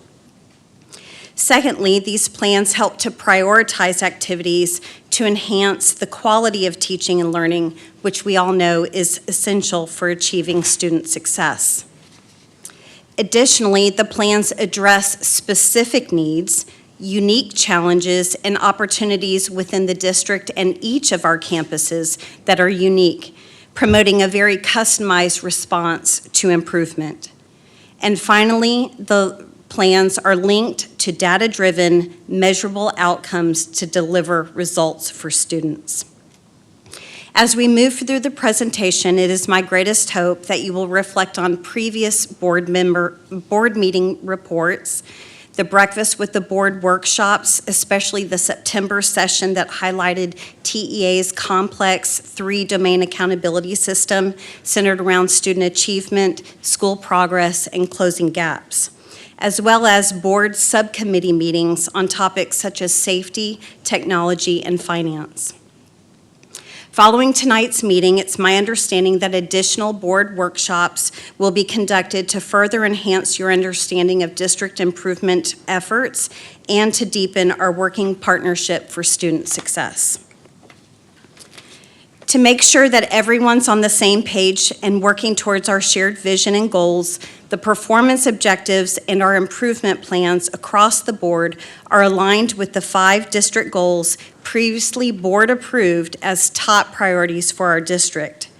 Secondly, these plans help to prioritize activities to enhance the quality of teaching and learning, which we all know is essential for achieving student success. Additionally, the plans address specific needs, unique challenges, and opportunities within the district and each of our campuses that are unique, promoting a very customized response to improvement. And finally, the plans are linked to data-driven, measurable outcomes to deliver results for students. As we move through the presentation, it is my greatest hope that you will reflect on previous board meeting reports, the Breakfast with the Board workshops, especially the September session that highlighted TEA's complex 3-domain accountability system centered around student achievement, school progress, and closing gaps, as well as board subcommittee meetings on topics such as safety, technology, and finance. Following tonight's meeting, it's my understanding that additional board workshops will be conducted to further enhance your understanding of district improvement efforts and to deepen our working partnership for student success. To make sure that everyone's on the same page and working towards our shared vision and goals, the performance objectives and our improvement plans across the board are aligned with the 5 district goals previously board approved as top priorities for our district.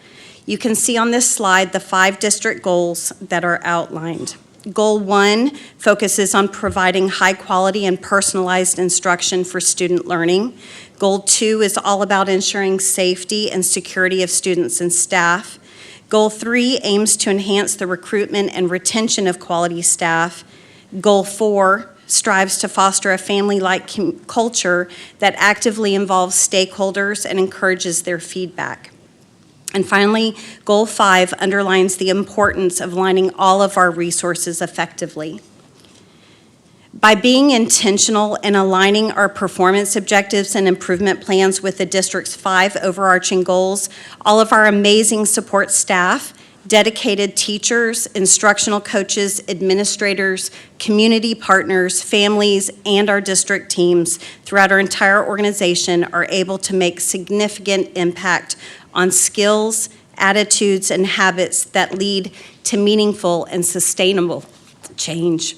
You can see on this slide the 5 district goals that are outlined. Goal 1 focuses on providing high quality and personalized instruction for student learning. Goal 2 is all about ensuring safety and security of students and staff. Goal 3 aims to enhance the recruitment and retention of quality staff. Goal 4 strives to foster a family-like culture that actively involves stakeholders and encourages their feedback. And finally, Goal 5 underlines the importance of aligning all of our resources effectively. By being intentional and aligning our performance objectives and improvement plans with the district's 5 overarching goals, all of our amazing support staff, dedicated teachers, instructional coaches, administrators, community partners, families, and our district teams throughout our entire organization are able to make significant impact on skills, attitudes, and habits that lead to meaningful and sustainable change.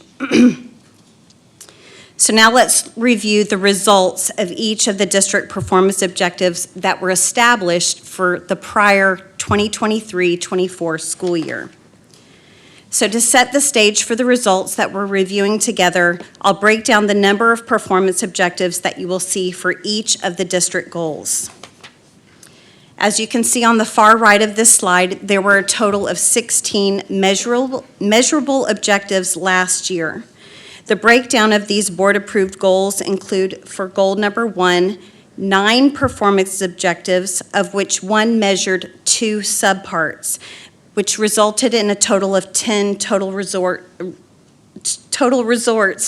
So now let's review the results of each of the district performance objectives that were established for the prior 2023-24 school year. So to set the stage for the results that we're reviewing together, I'll break down the number of performance objectives that you will see for each of the district goals. As you can see on the far right of this slide, there were a total of 16 measurable objectives last year. The breakdown of these board-approved goals include, for goal number 1, 9 performance objectives, of which 1 measured 2 subparts, which resulted in a total of 10 total resorts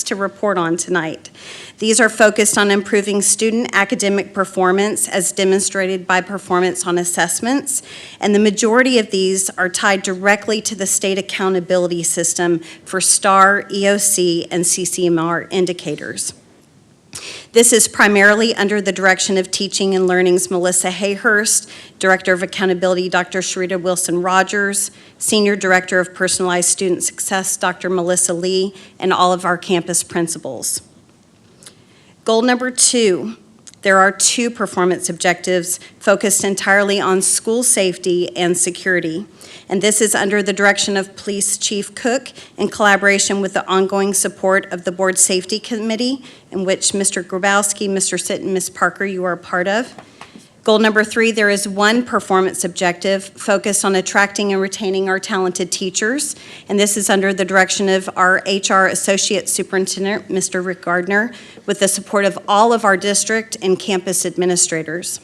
to report on tonight. These are focused on improving student academic performance as demonstrated by performance on assessments, and the majority of these are tied directly to the state accountability system for STAR, EOC, and CCMR indicators. This is primarily under the direction of Teaching and Learning's Melissa Hayhurst, Director of Accountability Dr. Sharita Wilson-Rogers, Senior Director of Personalized Student Success Dr. Melissa Lee, and all of our campus principals. Goal number 2, there are 2 performance objectives focused entirely on school safety and security. And this is under the direction of Police Chief Cook in collaboration with the ongoing support of the Board Safety Committee, in which Mr. Grabowski, Mr. Sit, and Ms. Parker, you are a part of. Goal number 3, there is 1 performance objective focused on attracting and retaining our talented teachers, and this is under the direction of our HR Associate Superintendent, Mr. Rick Gardner, with the support of all of our district and campus administrators.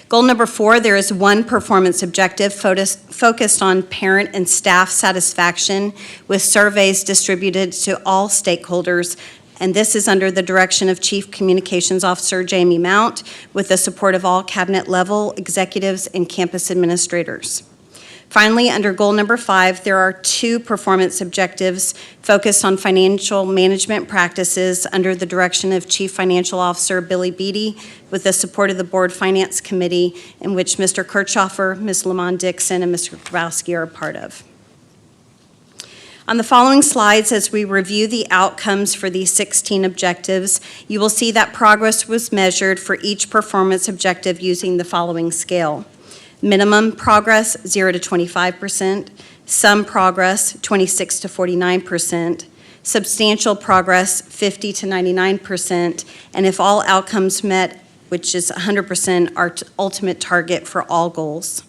Goal number 4, there is 1 performance objective focused on parent and staff satisfaction with surveys distributed to all stakeholders, and this is under the direction of Chief Communications Officer Jamie Mount with the support of all cabinet-level executives and campus administrators. Finally, under goal number 5, there are 2 performance objectives focused on financial management practices under the direction of Chief Financial Officer Billy Beatty with the support of the Board Finance Committee, in which Mr. Kirchhoffer, Ms. Lamont Dixon, and Mr. Grabowski are a part of. On the following slides, as we review the outcomes for these 16 objectives, you will see that progress was measured for each performance objective using the following scale. Minimum progress, 0 to 25%, some progress, 26 to 49%, substantial progress, 50 to 99%, and if all outcomes met, which is 100%, our ultimate target for all goals.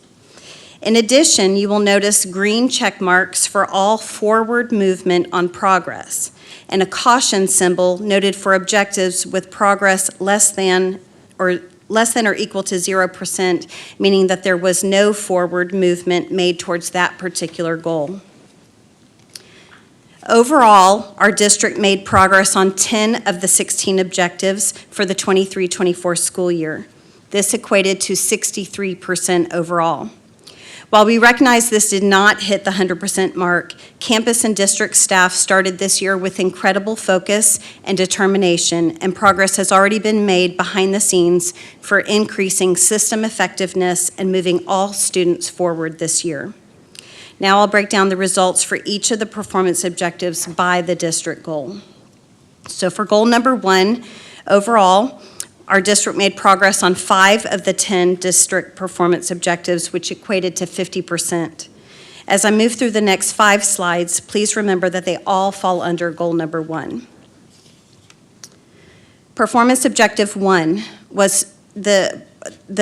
In addition, you will notice green check marks for all forward movement on progress, and a caution symbol noted for objectives with progress less than or equal to 0%, meaning that there was no forward movement made towards that particular goal. Overall, our district made progress on 10 of the 16 objectives for the 23-24 school year. This equated to 63% overall. While we recognize this did not hit the 100% mark, campus and district staff started this year with incredible focus and determination, and progress has already been made behind the scenes for increasing system effectiveness and moving all students forward this year. Now I'll break down the results for each of the performance objectives by the district goal. So for goal number 1, overall, our district made progress on 5 of the 10 district performance objectives, which equated to 50%. As I move through the next 5 slides, please remember that they all fall under goal number 1. Performance objective 1 was the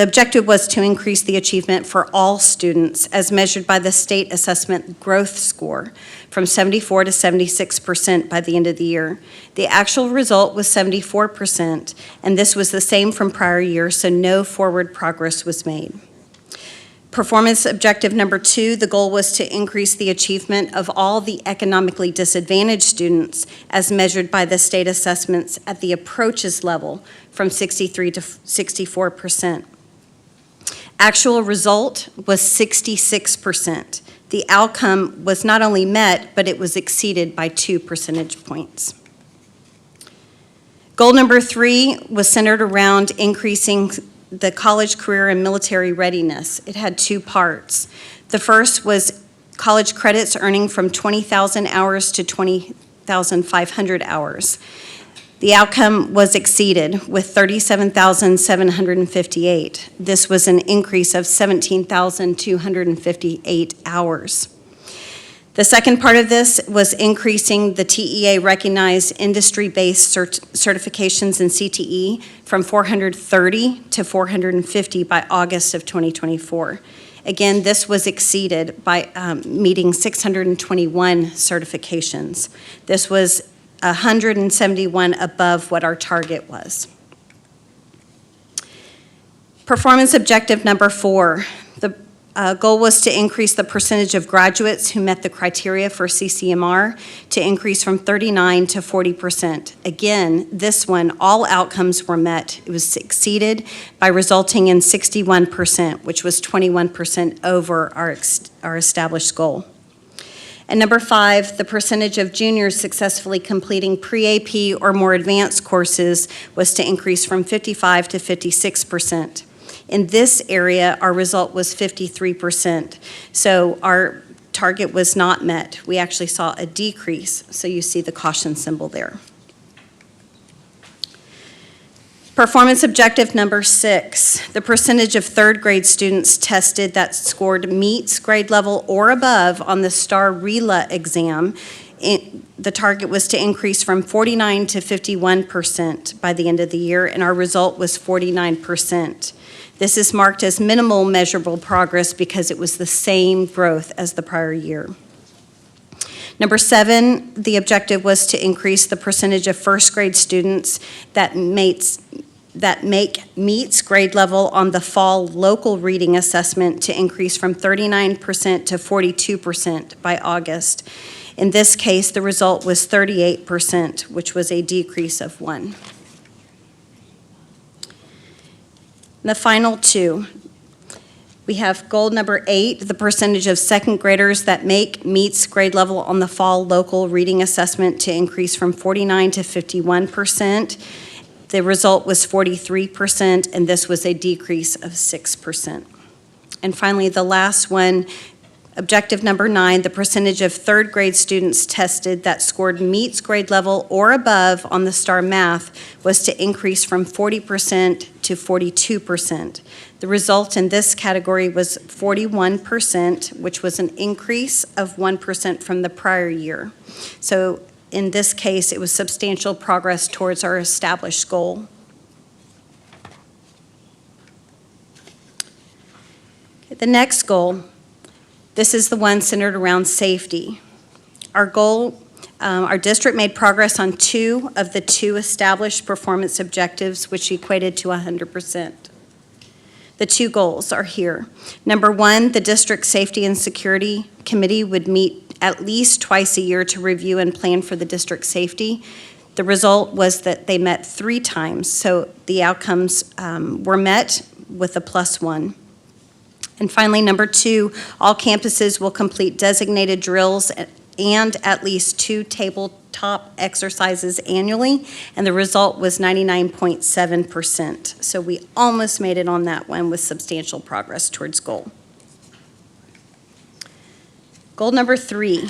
objective was to increase the achievement for all students as measured by the state assessment growth score from 74 to 76% by the end of the year. The actual result was 74%, and this was the same from prior years, so no forward progress was made. Performance objective number 2, the goal was to increase the achievement of all the economically disadvantaged students as measured by the state assessments at the approaches level from 63 to 64%. Actual result was 66%. The outcome was not only met, but it was exceeded by 2 percentage points. Goal number 3 was centered around increasing the college career and military readiness. It had 2 parts. The first was college credits earning from 20,000 hours to 20,500 hours. The outcome was exceeded with 37,758. This was an increase of 17,258 hours. The second part of this was increasing the TEA recognized industry-based certifications in CTE from 430 to 450 by August of 2024. Again, this was exceeded by meeting 621 certifications. This was 171 above what our target was. Performance objective number 4. The goal was to increase the percentage of graduates who met the criteria for CCMR to increase from 39 to 40%. Again, this one, all outcomes were met. It was exceeded by resulting in 61%, which was 21% over our established goal. And number 5, the percentage of juniors successfully completing pre-AP or more advanced courses was to increase from 55 to 56%. In this area, our result was 53%. So our target was not met. We actually saw a decrease. So you see the caution symbol there. Performance objective number 6, the percentage of 3rd grade students tested that scored meets grade level or above on the STAR RELA exam. The target was to increase from 49 to 51% by the end of the year, and our result was 49%. This is marked as minimal measurable progress because it was the same growth as the prior year. Number 7, the objective was to increase the percentage of 1st grade students that meets grade level on the fall local reading assessment to increase from 39% to 42% by August. In this case, the result was 38%, which was a decrease of 1. The final 2. We have goal number 8, the percentage of 2nd graders that meets grade level on the fall local reading assessment to increase from 49 to 51%. The result was 43%, and this was a decrease of 6%. And finally, the last one, objective number 9, the percentage of 3rd grade students tested that scored meets grade level or above on the STAR Math was to increase from 40% to 42%. The result in this category was 41%, which was an increase of 1% from the prior year. So in this case, it was substantial progress towards our established goal. Okay, the next goal, this is the one centered around safety. Our goal, our district made progress on 2 of the 2 established performance objectives, which equated to 100%. The 2 goals are here. Number 1, the District Safety and Security Committee would meet at least twice a year to review and plan for the district safety. The result was that they met 3 times, so the outcomes were met with a +1. And finally, number 2, all campuses will complete designated drills and at least 2 tabletop exercises annually, and the result was 99.7%. So we almost made it on that one with substantial progress towards goal. Goal number 3.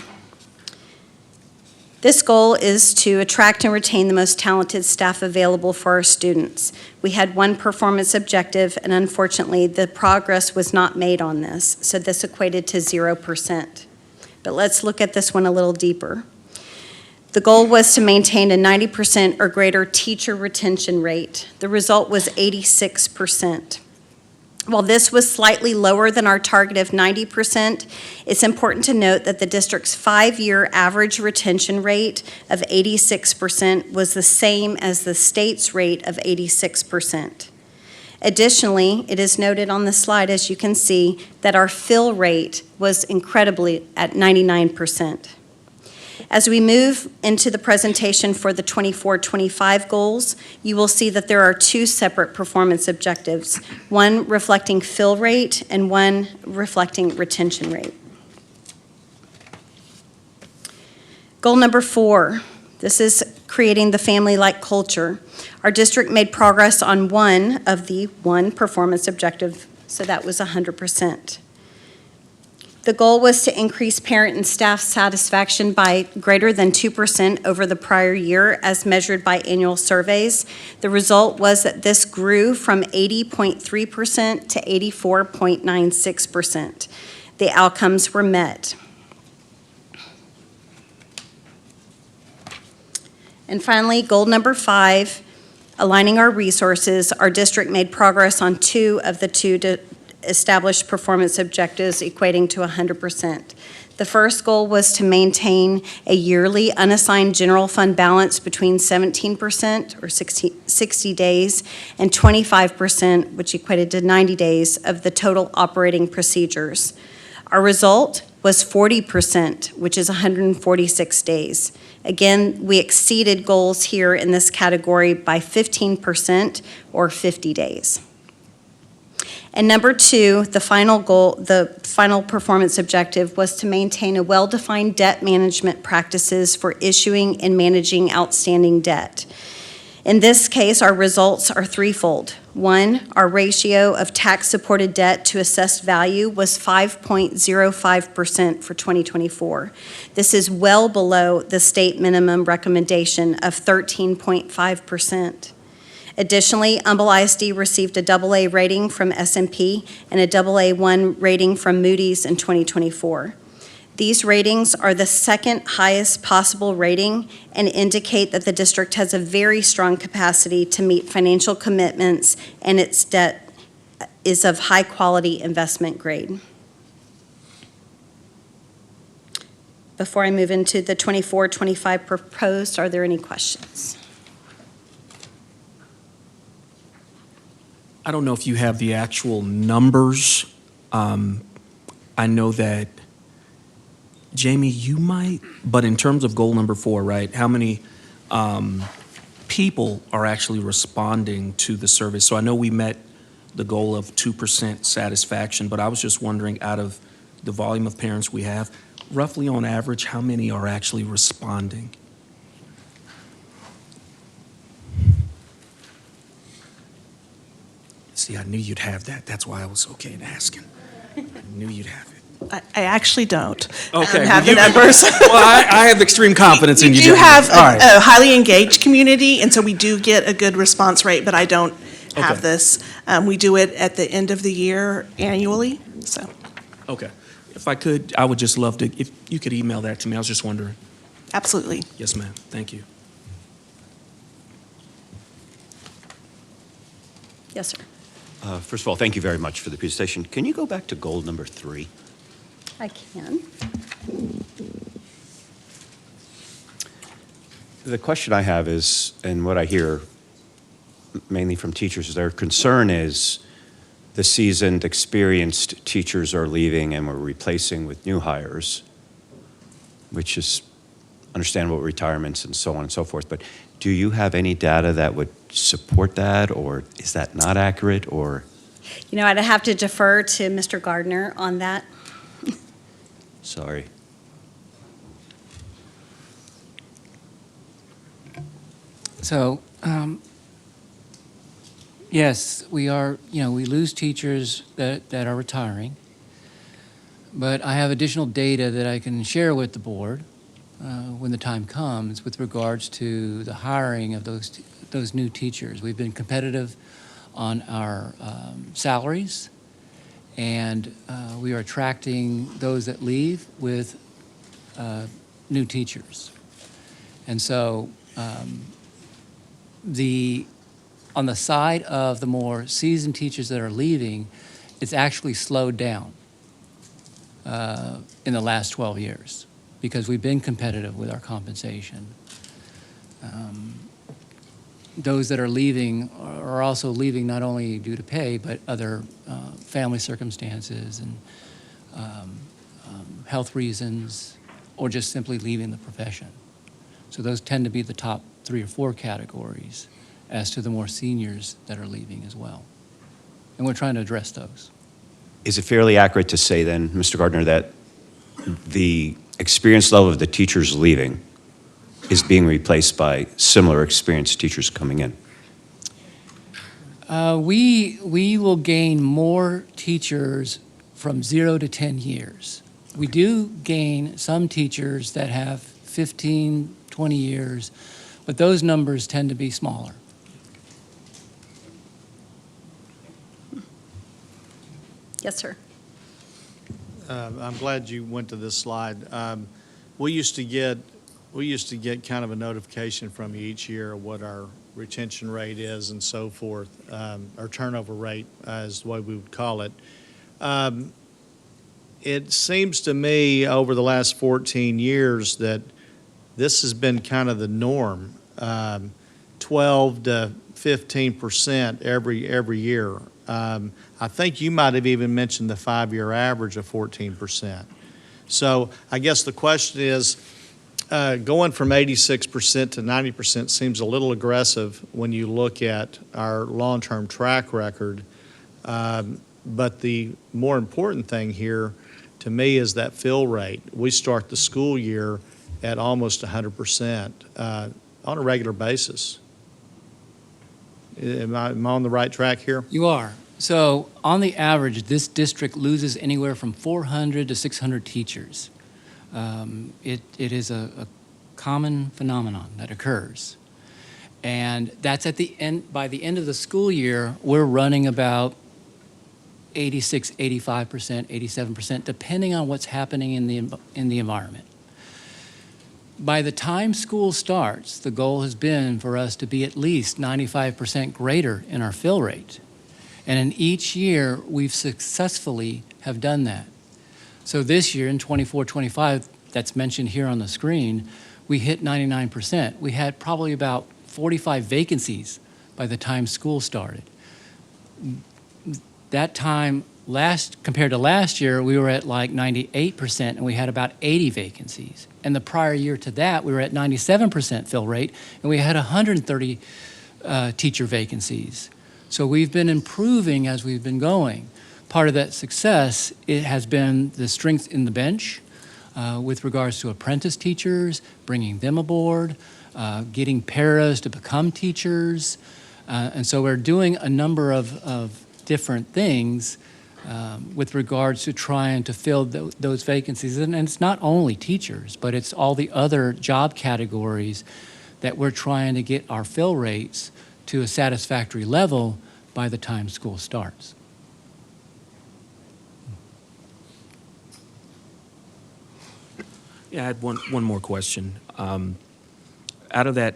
This goal is to attract and retain the most talented staff available for our students. We had one performance objective, and unfortunately, the progress was not made on this, so this equated to 0%. But let's look at this one a little deeper. The goal was to maintain a 90% or greater teacher retention rate. The result was 86%. While this was slightly lower than our target of 90%, it's important to note that the district's 5-year average retention rate of 86% was the same as the state's rate of 86%. Additionally, it is noted on the slide, as you can see, that our fill rate was incredibly at 99%. As we move into the presentation for the 24-25 goals, you will see that there are 2 separate performance objectives, one reflecting fill rate and one reflecting retention rate. Goal number 4, this is creating the family-like culture. Our district made progress on one of the 1 performance objective, so that was 100%. The goal was to increase parent and staff satisfaction by greater than 2% over the prior year as measured by annual surveys. The result was that this grew from 80.3% to 84.96%. The outcomes were met. And finally, goal number 5, aligning our resources. Our district made progress on 2 of the 2 established performance objectives, equating to 100%. The first goal was to maintain a yearly unassigned general fund balance between 17% or 60 days and 25%, which equated to 90 days of the total operating procedures. Our result was 40%, which is 146 days. Again, we exceeded goals here in this category by 15% or 50 days. And number 2, the final goal, the final performance objective was to maintain a well-defined debt management practices for issuing and managing outstanding debt. In this case, our results are threefold. 1, our ratio of tax-supported debt to assessed value was 5.05% for 2024. This is well below the state minimum recommendation of 13.5%. Additionally, Humble ISD received a AA rating from S&P and a AA1 rating from Moody's in 2024. These ratings are the second highest possible rating and indicate that the district has a very strong capacity to meet financial commitments and its debt is of high-quality investment grade. Before I move into the 24-25 proposed, are there any questions? I don't know if you have the actual numbers. I know that, Jamie, you might, but in terms of goal number 4, right, how many people are actually responding to the survey? So I know we met the goal of 2% satisfaction, but I was just wondering, out of the volume of parents we have, roughly on average, how many are actually responding? See, I knew you'd have that. That's why I was okay in asking. I knew you'd have it. I actually don't Okay. have well, the numbers. Well, I have extreme confidence in you. We do have All right. a highly engaged community, and so we do get a good response rate, but I don't have Okay. this. We do it at the end of the year annually, so. Okay. If I could, I would just love to, if you could email that to me. I was just wondering. Absolutely. Yes, ma'am. Thank you. Yes, sir. First of all, thank you very much for the presentation. Can you go back to goal number 3? I can. The question I have is, and what I hear mainly from teachers, is their concern is the seasoned, experienced teachers are leaving and we're replacing with new hires, which is understandable, retirements and so on and so forth. But do you have any data that would support that, or is that not accurate, or? You know, I'd have to defer to Mr. Gardner on that. Sorry. So, yes, we are, we lose teachers that are retiring, but I have additional data that I can share with the board when the time comes with regards to the hiring of those new teachers. We've been competitive on our salaries, and we are attracting those that leave with new teachers. And so, on the side of the more seasoned teachers that are leaving, it's actually slowed down in the last 12 years because we've been competitive with our compensation. Those that are leaving are also leaving not only due to pay, but other family circumstances and health reasons, or just simply leaving the profession. So those tend to be the top 3 or 4 categories as to the more seniors that are leaving as well. And we're trying to address those. Is it fairly accurate to say then, Mr. Gardner, that the experience level of the teachers leaving is being replaced by similar experienced teachers coming in? We will gain more teachers from 0 to 10 years. We do gain some teachers that have 15, 20 years, but those numbers tend to be smaller. Yes, sir. I'm glad you went to this slide. We used to get kind of a notification from you each year of what our retention rate is and so forth. Our turnover rate is the way we would call it. It seems to me over the last 14 years that this has been kind of the norm, 12 to 15% every year. I think you might have even mentioned the 5-year average of 14%. So I guess the question is, going from 86% to 90% seems a little aggressive when you look at our long-term track record. But the more important thing here to me is that fill rate. We start the school year at almost 100% on a regular basis. Am I on the right track here? You are. So on the average, this district loses anywhere from 400 to 600 teachers. It is a common phenomenon that occurs. And that's at the end, by the end of the school year, we're running about 86, 85%, 87%, depending on what's happening in the environment. By the time school starts, the goal has been for us to be at least 95% greater in our fill rate. And in each year, we've successfully have done that. So this year in 24-25, that's mentioned here on the screen, we hit 99%. We had probably about 45 vacancies by the time school started. That time, compared to last year, we were at like 98%, and we had about 80 vacancies. And the prior year to that, we were at 97% fill rate, and we had 130 teacher vacancies. So we've been improving as we've been going. Part of that success, it has been the strength in the bench with regards to apprentice teachers, bringing them aboard, getting paras to become teachers. And so we're doing a number of different things with regards to trying to fill those vacancies. And it's not only teachers, but it's all the other job categories that we're trying to get our fill rates to a satisfactory level by the time school starts. Yeah, I had one more question. Out of that,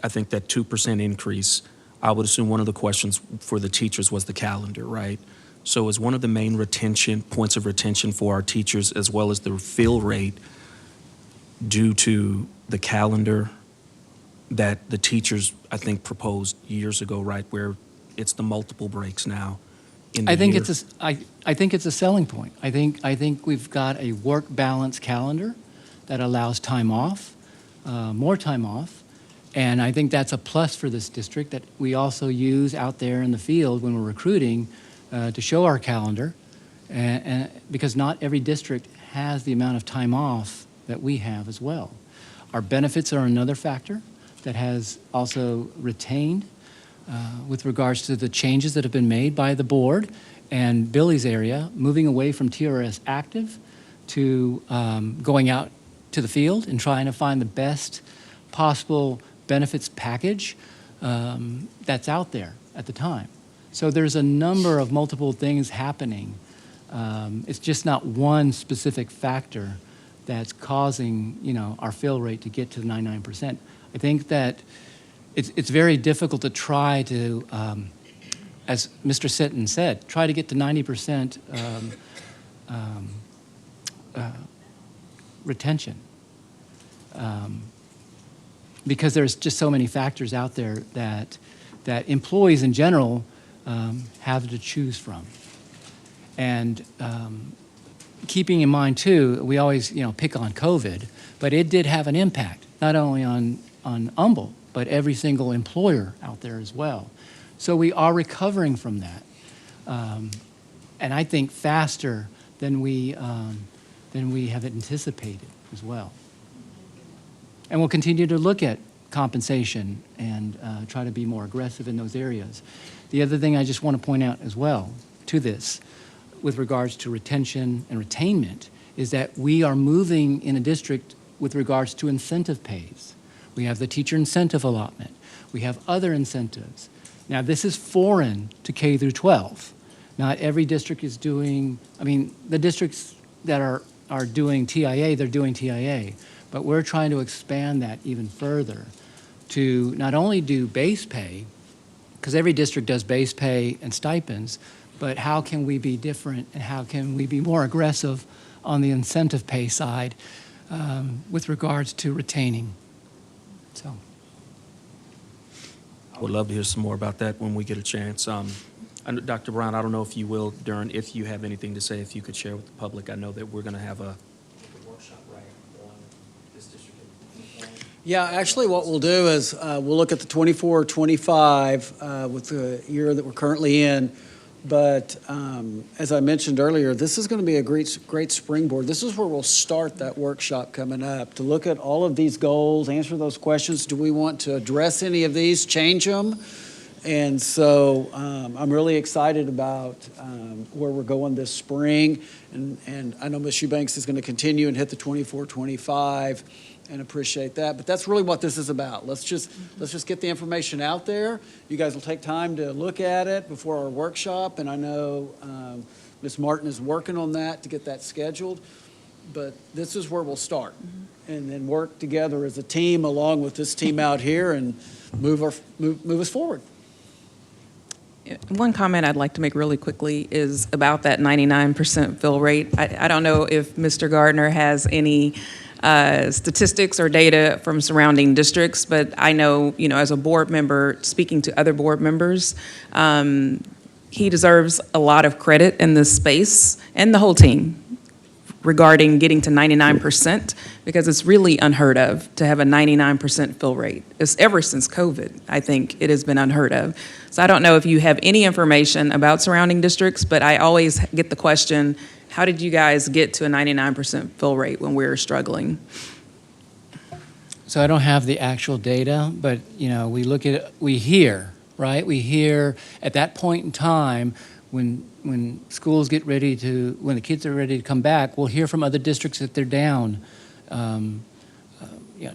I think that 2% increase, I would assume one of the questions for the teachers was the calendar, right? So is one of the main points of retention for our teachers, as well as the fill rate, due to the calendar that the teachers, I think, proposed years ago, right, where it's the multiple breaks now in the I think year? I think it's a selling point. I think we've got a work balance calendar that allows time off, more time off, And I think that's a plus for this district that we also use out there in the field when we're recruiting to show our calendar, and because not every district has the amount of time off that we have as well. Our benefits are another factor that has also retained with regards to the changes that have been made by the board and Billy's area, moving away from TRS active to going out to the field and trying to find the best possible benefits package that's out there at the time. So there's a number of multiple things happening. It's just not one specific factor that's causing, our fill rate to get to 99%. I think that it's very difficult to try to, as Mr. Sitton said, try to get to 90% retention. Because there's just so many factors out there that employees in general have to choose from. And keeping in mind, too, we always, pick on COVID, but it did have an impact, not only on Humble, but every single employer out there as well. So we are recovering from that. And I think faster than we have anticipated as well. And we'll continue to look at compensation and try to be more aggressive in those areas. The other thing I just want to point out as well to this, with regards to retention and retainment, is that we are moving in a district with regards to incentive pays. We have the teacher incentive allotment. We have other incentives. Now, this is foreign to K through 12. Not every district is doing, the districts that are doing TIA, they're doing TIA. But we're trying to expand that even further to not only do base pay, because every district does base pay and stipends, but how can we be different and how can we be more aggressive on the incentive pay side with regards to retaining. So, I would love to hear some more about that when we get a chance. Dr. Brown, I don't know if you will, if you have anything to say, if you could share with the public. I know that we're going to have a workshop on this district. Yeah, actually what we'll do is we'll look at the 24-25 with the year that we're currently in. But as I mentioned earlier, this is going to be a great springboard. This is where we'll start that workshop coming up, to look at all of these goals, answer those questions. Do we want to address any of these, change them? And so I'm really excited about where we're going this spring. And I know Ms. Eubanks is going to continue and hit the 24-25 and appreciate that. But that's really what this is about. Let's just get the information out there. You guys will take time to look at it before our workshop. And I know Ms. Martin is working on that to get that scheduled. But this is where we'll start. And then work together as a team along with this team out here and move us forward. One comment I'd like to make really quickly is about that 99% fill rate. I don't know if Mr. Gardner has any statistics or data from surrounding districts, but I know, as a board member, speaking to other board members, he deserves a lot of credit in this space, and the whole team, regarding getting to 99%, because it's really unheard of to have a 99% fill rate. It's ever since COVID, I think it has been unheard of. So I don't know if you have any information about surrounding districts, but I always get the question, how did you guys get to a 99% fill rate when we're struggling? So I don't have the actual data, but, we hear, right? We hear at that point in time when schools get ready to, when the kids are ready to come back, we'll hear from other districts that they're down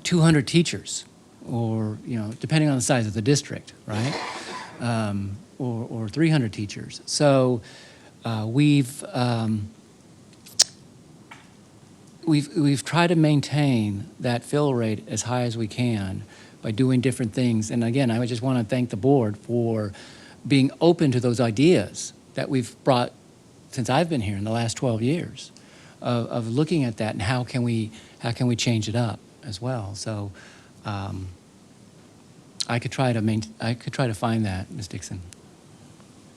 200 teachers, or, depending on the size of the district, right? Or 300 teachers. So we've tried to maintain that fill rate as high as we can by doing different things. And again, I just want to thank the board for being open to those ideas that we've brought since I've been here in the last 12 years of looking at that and how can we change it up as well. So I could try to find that, Ms. Dixon.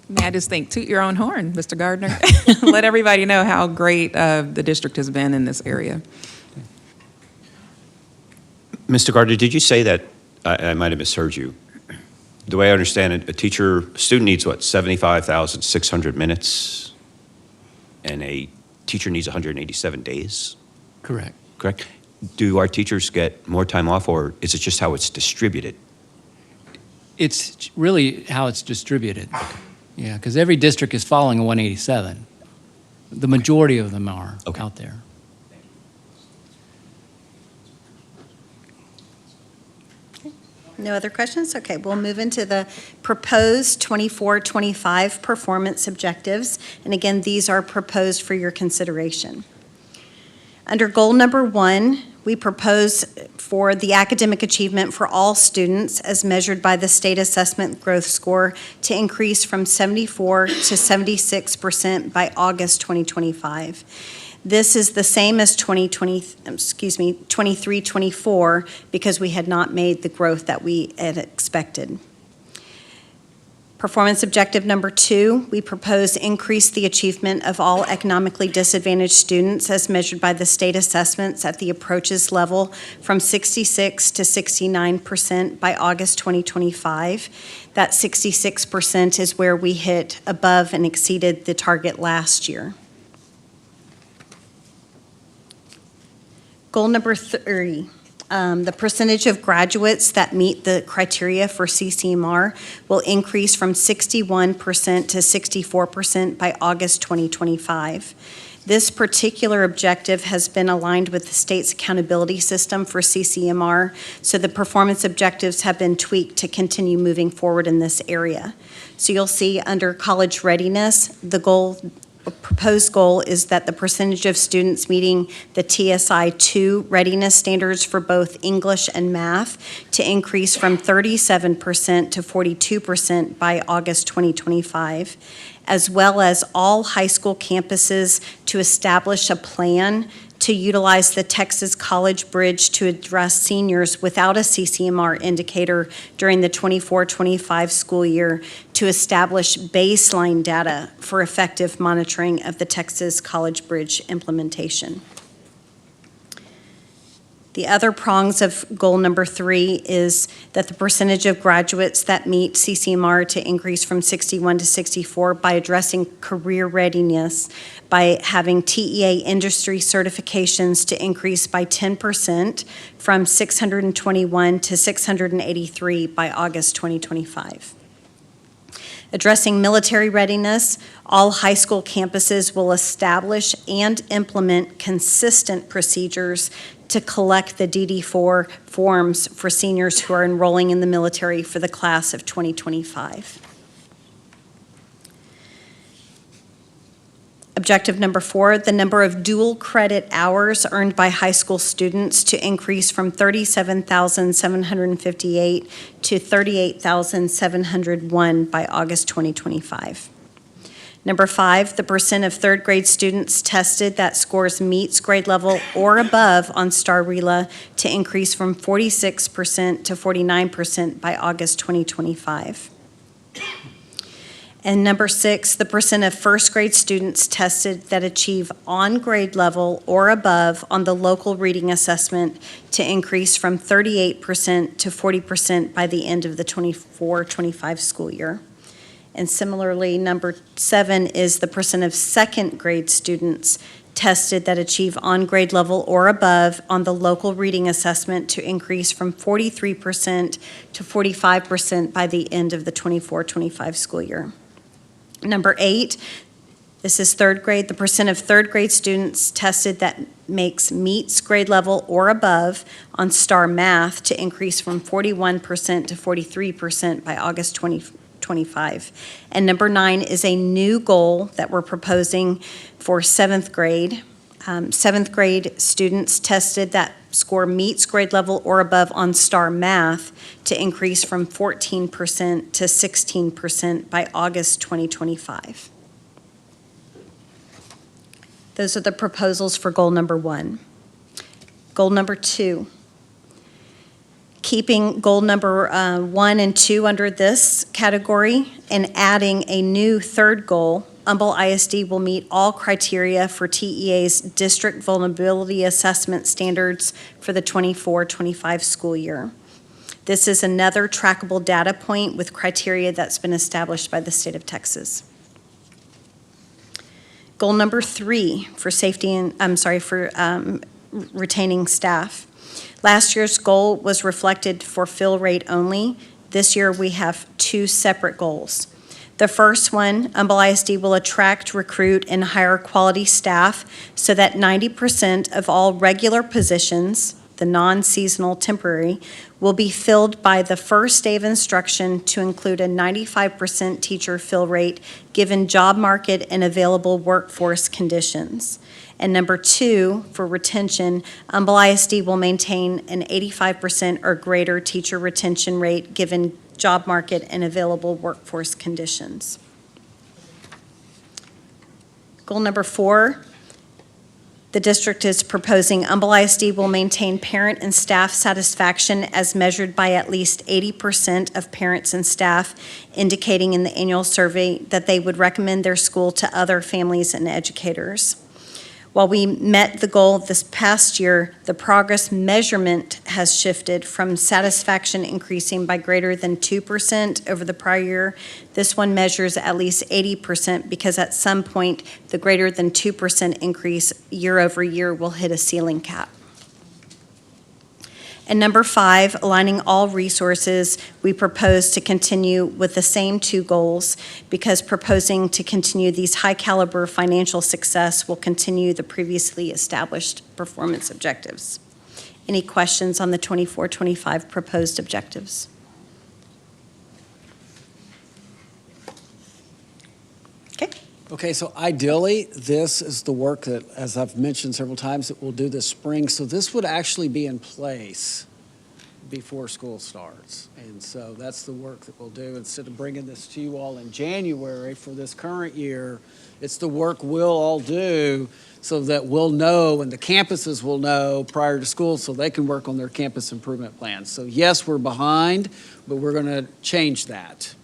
May I just think, toot your own horn, Mr. Gardner. Let everybody know how great the district has been in this area. Mr. Gardner, did you say that I might have misheard you. The way I understand it, a student needs what, 75,600 minutes? And a teacher needs 187 days? Correct. Correct? Do our teachers get more time off, or is it just how it's distributed? It's really how it's distributed. Yeah, because every district is following a 187. The majority of them are out there. No other questions? Okay, we'll move into the proposed 24-25 performance objectives. And again, these are proposed for your consideration. Under goal number 1, we propose for the academic achievement for all students as measured by the State Assessment Growth Score to increase from 74 to 76% by August 2025. This is the same as 23-24 because we had not made the growth that we had expected. Performance objective number 2, we propose increase the achievement of all economically disadvantaged students as measured by the state assessments at the approaches level from 66 to 69% by August 2025. That 66% is where we hit above and exceeded the target last year. Goal number 3. The percentage of graduates that meet the criteria for CCMR will increase from 61% to 64% by August 2025. This particular objective has been aligned with the state's accountability system for CCMR, so the performance objectives have been tweaked to continue moving forward in this area. So you'll see under college readiness, the proposed goal is that the percentage of students meeting the TSI-2 readiness standards for both English and math to increase from 37% to 42% by August 2025, as well as all high school campuses to establish a plan to utilize the Texas College Bridge to address seniors without a CCMR indicator during the 24-25 school year to establish baseline data for effective monitoring of the Texas College Bridge implementation. The other prongs of goal number 3 is that the percentage of graduates that meet CCMR to increase from 61 to 64 by addressing career readiness by having TEA industry certifications to increase by 10% from 621 to 683 by August 2025. Addressing military readiness, all high school campuses will establish and implement consistent procedures to collect the DD4 forms for seniors who are enrolling in the military for the class of 2025. Objective number 4, the number of dual credit hours earned by high school students to increase from 37,758 to 38,701 by August 2025. Number 5, the percent of third grade students tested that scores meets grade level or above on STAR RELA to increase from 46% to 49% by August 2025. And number 6, the percent of first grade students tested that achieve on grade level or above on the local reading assessment to increase from 38% to 40% by the end of the 24-25 school year. And similarly, number 7 is the percent of second grade students tested that achieve on grade level or above on the local reading assessment to increase from 43% to 45% by the end of the 24-25 school year. Number 8, this is third grade, the percent of third grade students tested that meets grade level or above on STAR Math to increase from 41% to 43% by August 2025. And number 9 is a new goal that we're proposing for 7th grade. 7th grade students tested that score meets grade level or above on STAR Math to increase from 14% to 16% by August 2025. Those are the proposals for goal number 1. Goal number 2. Keeping goal number 1 and 2 under this category and adding a new third goal, Humble ISD will meet all criteria for TEA's district vulnerability assessment standards for the 24-25 school year. This is another trackable data point with criteria that's been established by the state of Texas. Goal number 3 for retaining staff. Last year's goal was reflected for fill rate only. This year, we have 2 separate goals. The first one, Humble ISD will attract, recruit, and hire quality staff so that 90% of all regular positions, the non-seasonal temporary, will be filled by the first day of instruction to include a 95% teacher fill rate given job market and available workforce conditions. And number 2, for retention, Humble ISD will maintain an 85% or greater teacher retention rate given job market and available workforce conditions. Goal number 4, the district is proposing Humble ISD will maintain parent and staff satisfaction as measured by at least 80% of parents and staff, indicating in the annual survey that they would recommend their school to other families and educators. While we met the goal this past year, the progress measurement has shifted from satisfaction increasing by greater than 2% over the prior year. This one measures at least 80% because at some point, the greater than 2% increase year over year will hit a ceiling cap. And number 5, aligning all resources, we propose to continue with the same 2 goals because proposing to continue these high caliber financial success will continue the previously established performance objectives. Any questions on the 24-25 proposed objectives? Okay, so ideally, this is the work that, as I've mentioned several times, that we'll do this spring. So this would actually be in place before school starts. And so that's the work that we'll do. Instead of bringing this to you all in January for this current year, it's the work we'll all do so that we'll know and the campuses will know prior to school so they can work on their campus improvement plans. So yes, we're behind, but we're going to change that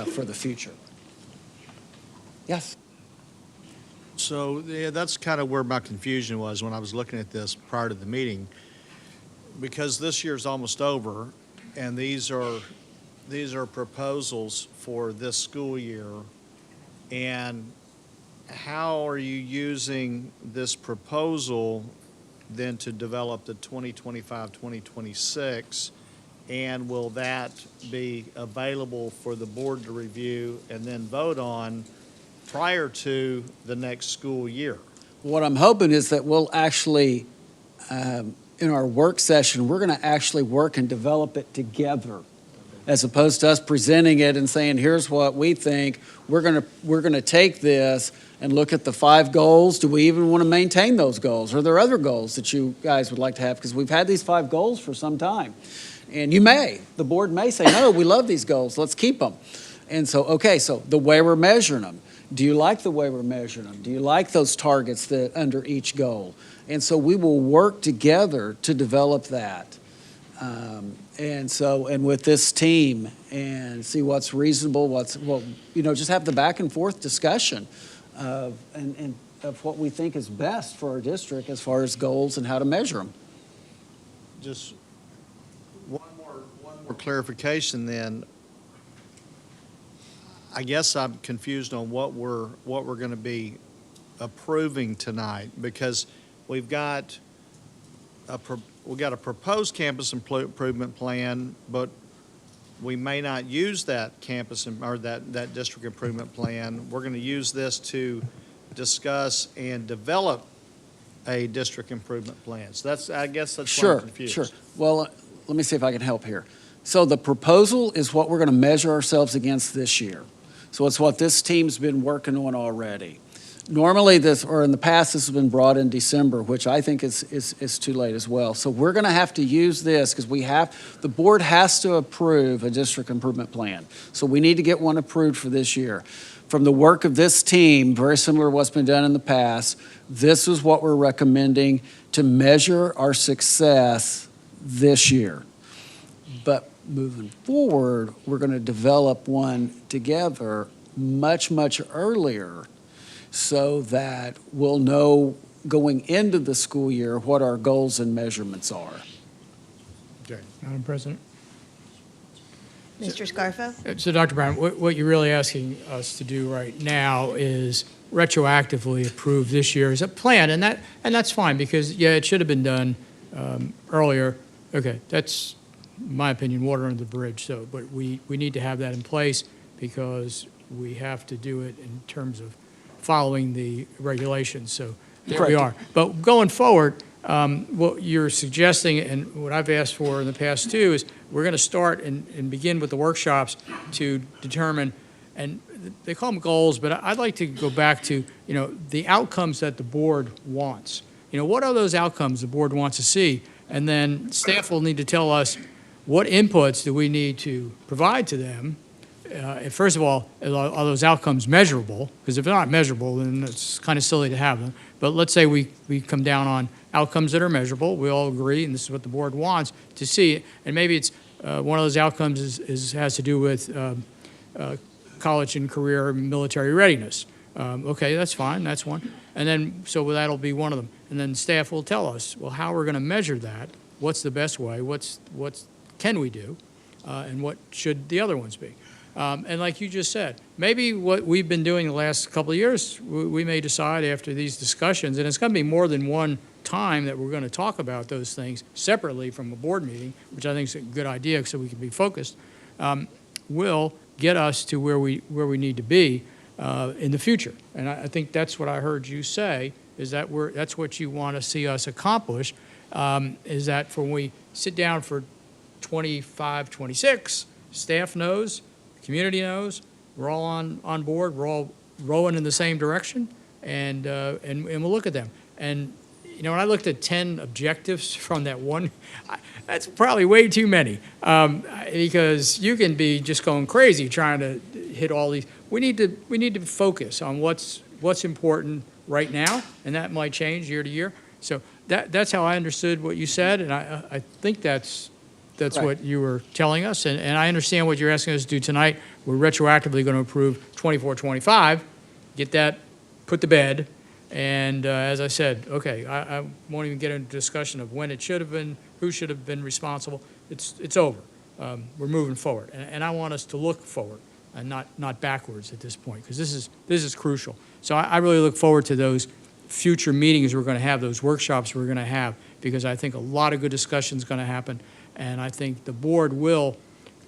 for the future. Yes. So, yeah, that's kind of where my confusion was when I was looking at this prior to the meeting. Because this year's almost over, and these are proposals for this school year. And how are you using this proposal then to develop the 2025-2026? And will that be available for the board to review and then vote on prior to the next school year? What I'm hoping is that we'll actually, in our work session, we're going to actually work and develop it together, as opposed to us presenting it and saying, here's what we think. We're going to take this and look at the 5 goals. Do we even want to maintain those goals? Are there other goals that you guys would like to have? Because we've had these 5 goals for some time. And the board may say, no, we love these goals. Let's keep them. And so, okay, so the way we're measuring them. Do you like the way we're measuring them? Do you like those targets that under each goal? And so we will work together to develop that. And with this team and see what's reasonable, just have the back and forth discussion of what we think is best for our district as far as goals and how to measure them. Just one more clarification then. I guess I'm confused on what we're going to be approving tonight, because we've got a proposed campus improvement plan, but we may not use that campus or that district improvement plan. We're going to use this to discuss and develop a district improvement plan. So I guess that's why I'm confused. Sure. Well, let me see if I can help here. So the proposal is what we're going to measure ourselves against this year. So it's what this team's been working on already. Normally in the past, this has been brought in December, which I think is too late as well. So we're going to have to use this because the board has to approve a district improvement plan. So we need to get one approved for this year. From the work of this team, very similar to what's been done in the past, this is what we're recommending to measure our success this year. But moving forward, we're going to develop one together much, much earlier so that we'll know going into the school year what our goals and measurements are. Okay. Madam President? Mr. Scarfo? So, Dr. Brown, what you're really asking us to do right now is retroactively approve this year as a plan, and that's fine, because, yeah, it should have been done earlier. Okay, that's, in my opinion, water under the bridge, so, but we need to have that in place because we have to do it in terms of following the regulations, so there we are. But going forward, what you're suggesting, and what I've asked for in the past too, is we're going to start and begin with the workshops to determine, and they call them goals, but I'd like to go back to, the outcomes that the board wants. What are those outcomes the board wants to see? And then staff will need to tell us what inputs do we need to provide to them. And first of all, are those outcomes measurable? Because if they're not measurable, then it's kind of silly to have them. But let's say we come down on outcomes that are measurable. We all agree, and this is what the board wants to see. And maybe it's one of those outcomes has to do with college and career military readiness. Okay, that's fine. That's one. And then so that'll be one of them. And then staff will tell us, well, how we're going to measure that. What's the best way? What can we do? And what should the other ones be? And like you just said, maybe what we've been doing the last couple of years, we may decide after these discussions, and it's going to be more than one time that we're going to talk about those things separately from a board meeting, which I think is a good idea so we can be focused, will get us to where we need to be in the future. And I think that's what I heard you say, is that that's what you want to see us accomplish, is that for when we sit down for 25, 26, staff knows, community knows, we're all on board, we're all rowing in the same direction, and we'll look at them. And when I looked at 10 objectives from that one, that's probably way too many, because you can be just going crazy trying to hit all these. We need to focus on what's important right now, and that might change year to year. So that's how I understood what you said, and I think that's Right. what you were telling us, and I understand what you're asking us to do tonight. We're retroactively going to approve 24-25, get that put to bed, and as I said, okay, I won't even get into discussion of when it should have been, who should have been responsible. It's over. We're moving forward, and I want us to look forward and not backwards at this point, because this is crucial. So I really look forward to those future meetings we're going to have, those workshops we're going to have, because I think a lot of good discussion is going to happen. And I think the board will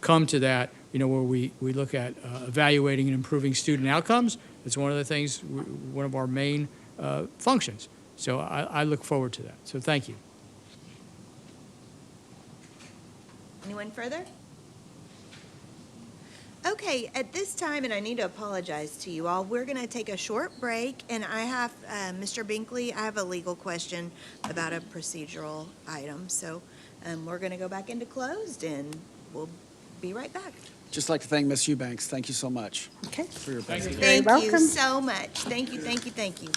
come to that, where we look at evaluating and improving student outcomes. It's one of the things, one of our main functions. So I look forward to that. So thank you. Anyone further? Okay, at this time, and I need to apologize to you all, we're going to take a short break, and I have, Mr. Binkley, I have a legal question about a procedural item. So we're going to go back into closed, and we'll be right back. Just like to thank Ms. Eubanks. Thank you so much. Okay. For your Thank presentation. you so much. Thank you, thank you, thank you.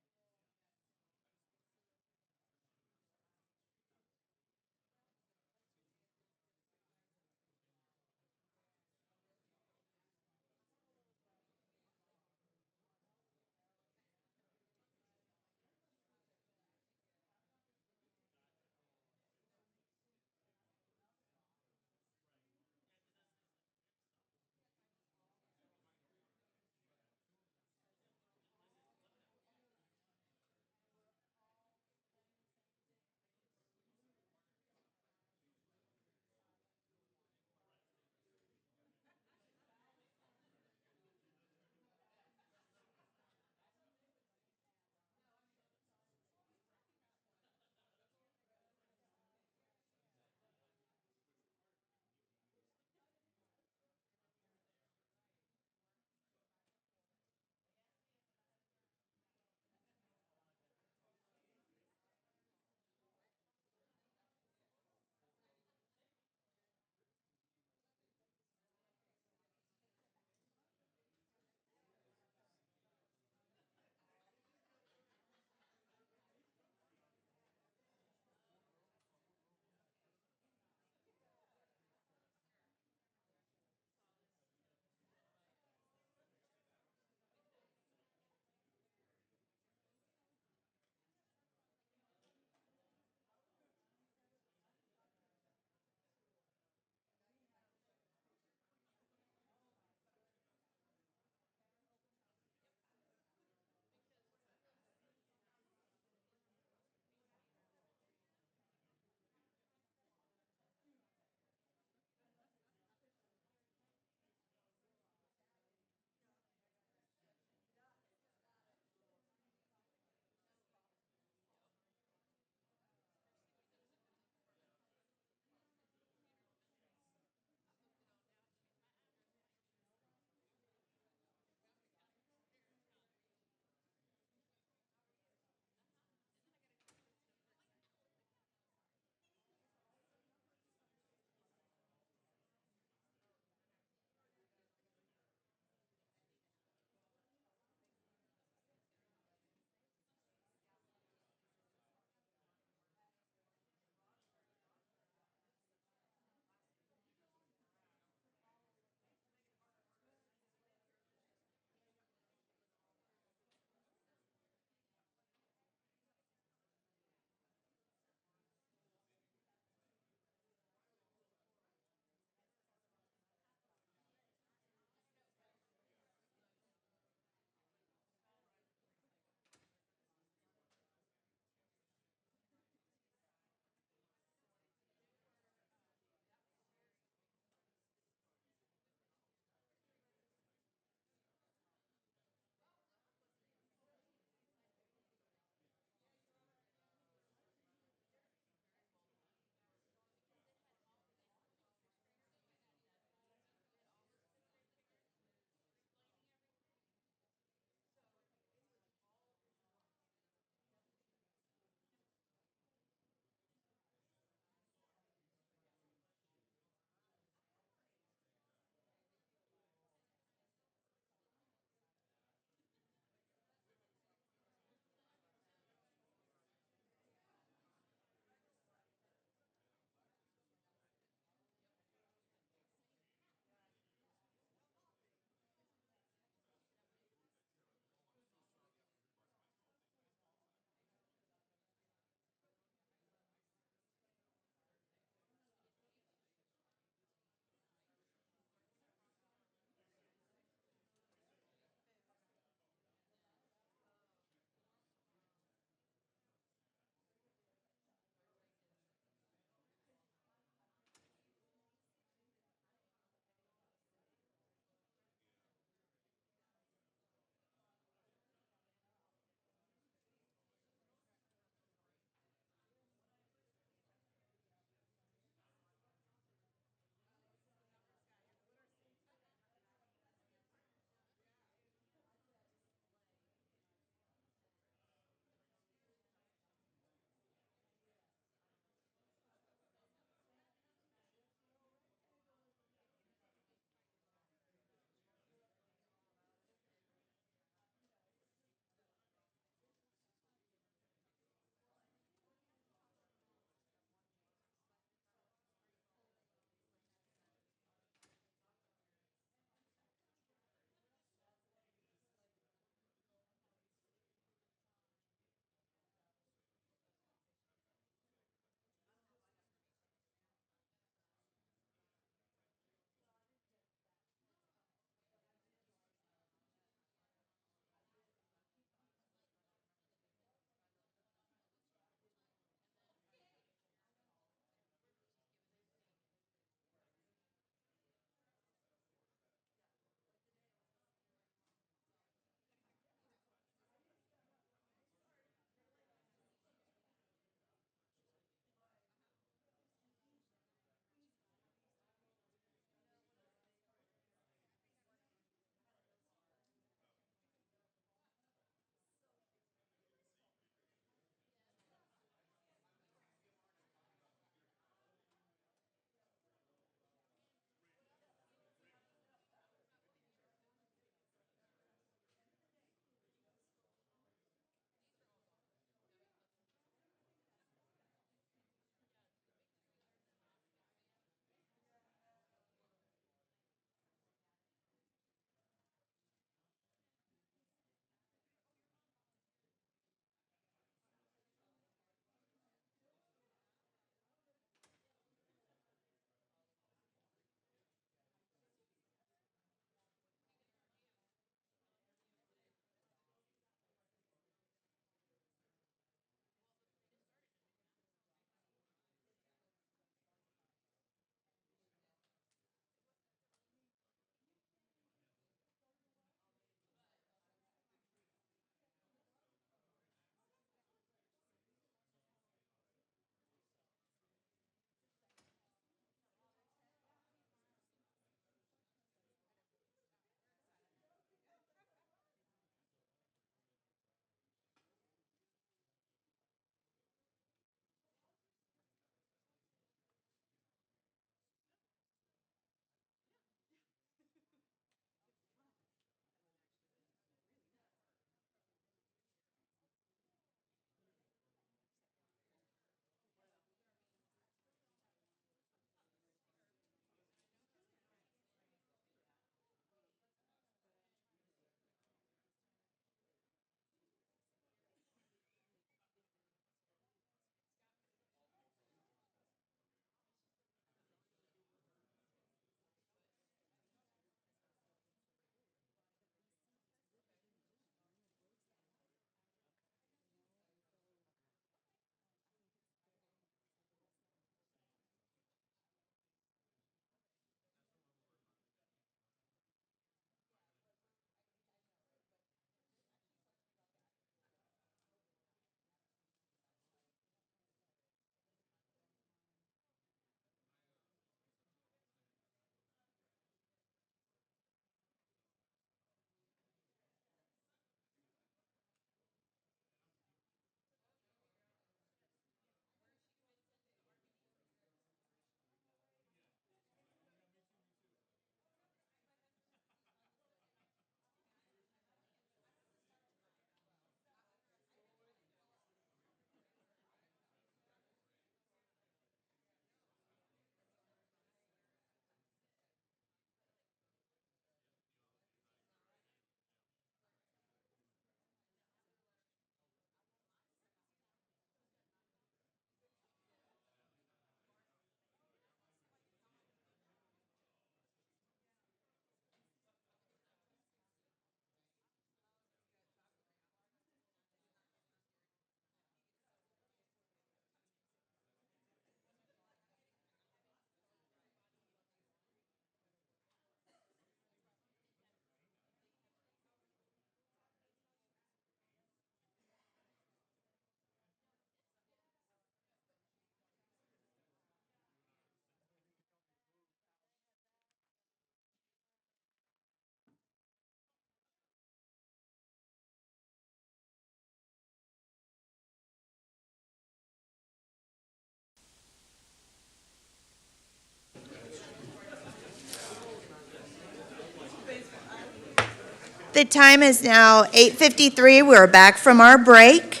The time is now 8:53. We're back from our break.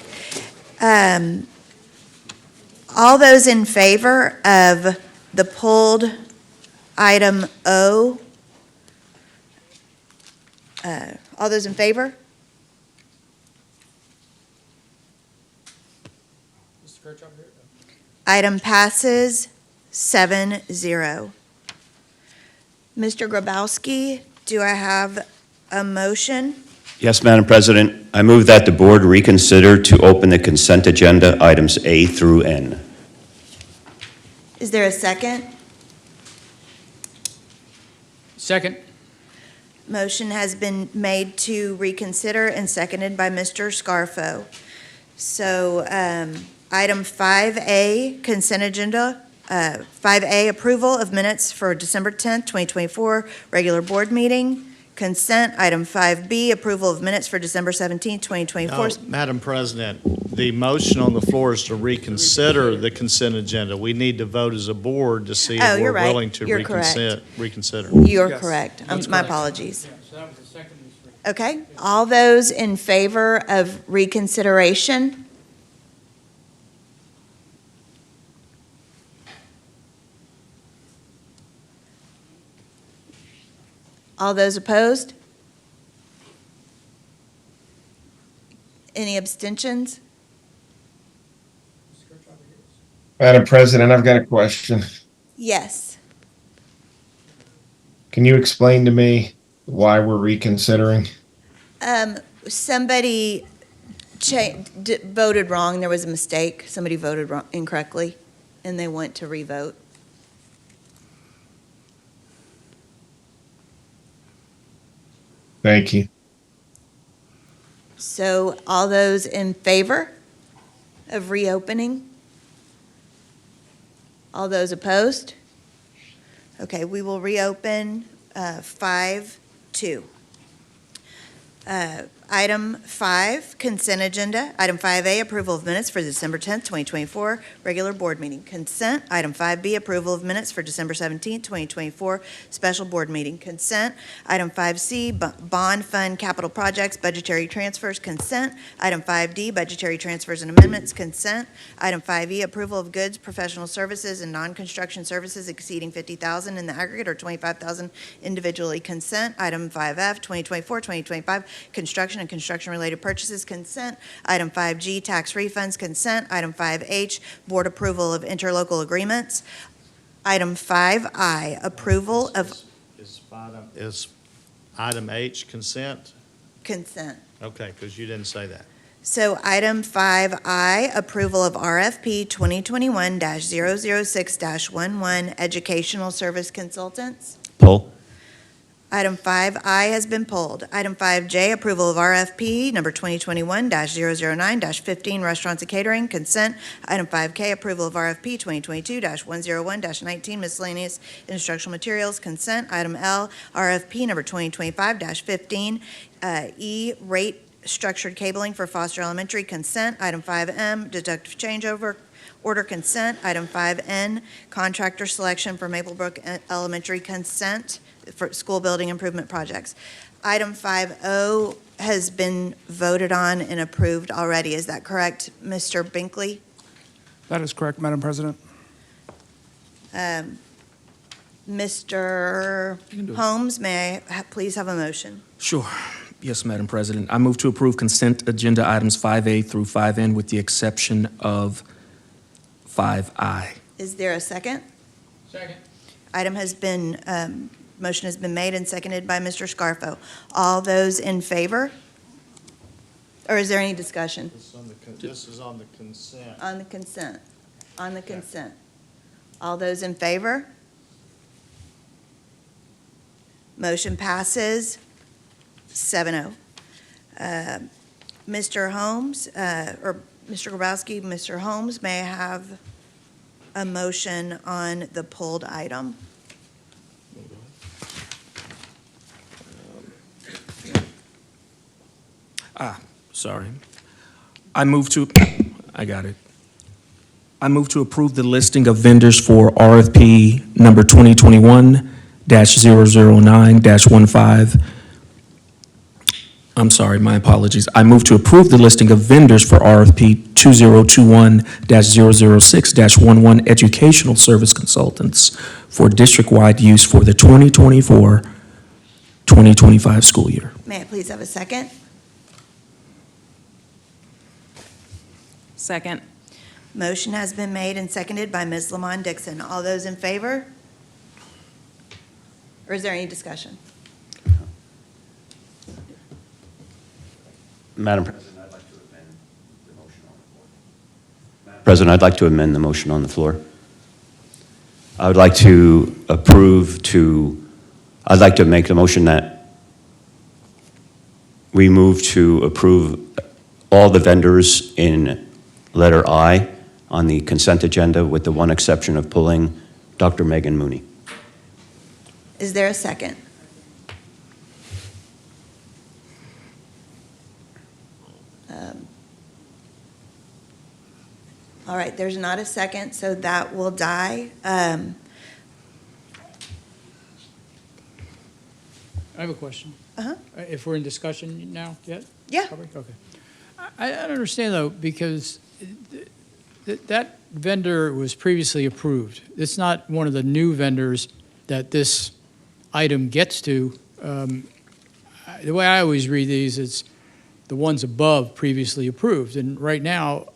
All those in favor of the pulled item O, all those in favor? Item passes 7-0. Mr. Grabowski, do I have a motion? Yes, Madam President, I move that the board reconsider to open the consent agenda items A through N. Is there a second? Second. Motion has been made to reconsider and seconded by Mr. Scarfo. So, item 5A, consent agenda. 5A, approval of minutes for December 10th, 2024, regular board meeting. Consent. Item 5B, approval of minutes for December 17th, 2024. No, Madam President, the motion on the floor is to reconsider the consent agenda. We need to vote as a board to see Oh, if you're we're right. willing to You're correct. reconsider. You're correct. My apologies. Okay, all those in favor of reconsideration? All those opposed? Any abstentions? Madam President, I've got a question. Yes. Can you explain to me why we're reconsidering? Somebody voted wrong. There was a mistake. Somebody voted wrong incorrectly, and they want to revote. Thank you. So all those in favor of reopening? All those opposed? Okay, we will reopen 5-2. Item 5, consent agenda. Item 5A, approval of minutes for December 10th, 2024, regular board meeting. Consent. Item 5B, approval of minutes for December 17th, 2024, special board meeting. Consent. Item 5C, bond fund capital projects, budgetary transfers. Consent. Item 5D, budgetary transfers and amendments. Consent. Item 5E, approval of goods, professional services, and non-construction services exceeding $50,000 in the aggregate or $25,000 individually. Consent. Item 5F, 2024-2025, construction and construction-related purchases. Consent. Item 5G, tax refunds. Consent. Item 5H, board approval of interlocal agreements. Item 5I, approval of Is item H consent? consent. Okay, because you didn't say that. So item 5I, approval of RFP 2021-006-11, educational service consultants. Pull. Item 5I has been pulled. Item 5J, approval of RFP number 2021-009-15, restaurants and catering. Consent. Item 5K, approval of RFP 2022-101-19, miscellaneous instructional materials. Consent. Item L, RFP number 2025-15, E, rate structured cabling for Foster Elementary. Consent. Item 5M, deductive changeover order. Consent. Item 5N, contractor selection for Maplebrook Elementary. Consent for school building improvement projects. Item 5O has been voted on and approved already. Is that correct, Mr. Binkley? That is correct, Madam President. Mr. Holmes, may I please have a motion? Sure. Yes, Madam President. I move to approve consent agenda items 5A through 5N with the exception of 5I. Is there a second? Second. Item has been, motion has been made and seconded by Mr. Scarfo. All those in favor? Or is there any discussion? This is on the consent. On the consent. On the consent. All those in favor? Motion passes 7-0. Mr. Holmes, or Mr. Grabowski, Mr. Holmes, may I have a motion on the pulled item? Sorry. I move to approve the listing of vendors for RFP number 2021-009-15 I'm sorry, my apologies. I move to approve the listing of vendors for RFP 2021-006-11 educational service consultants for district-wide use for the 2024-2025 school year. May I please have a second? Second. Motion has been made and seconded by Ms. Lamont Dixon. All those in favor? Or is there any discussion? Madam President, I'd like to amend the motion on the floor. President, I'd like to amend the motion on the floor. I would like to I'd like to make the motion that we move to approve all the vendors in letter I on the consent agenda with the one exception of pulling Dr. Megan Mooney. Is there a second? All right, there's not a second, so that will die. I have a question. Uh-huh. If we're in discussion now yet? Yeah. Okay. I don't understand, though, because that vendor was previously approved. It's not one of the new vendors that this item gets to. The way I always read these, it's the ones above previously approved. And right now,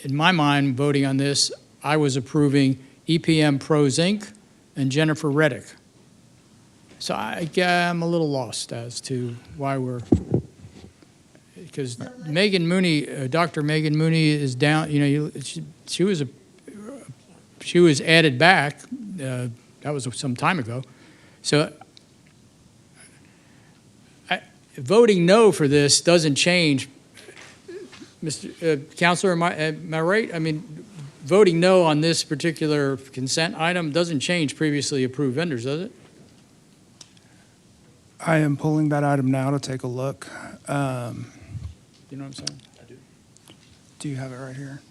in my mind, voting on this, I was approving EPM Pros, Inc. and Jennifer Reddick. So I'm a little lost as to why we're, because Megan Mooney, Dr. Megan Mooney is down, she was added back, that was some time ago. So voting no for this doesn't change. Mr. Counselor, am I right? I mean, voting no on this particular consent item doesn't change previously approved vendors, does it? I am pulling that item now to take a look. You know what I'm saying? I do. Do you have it right here?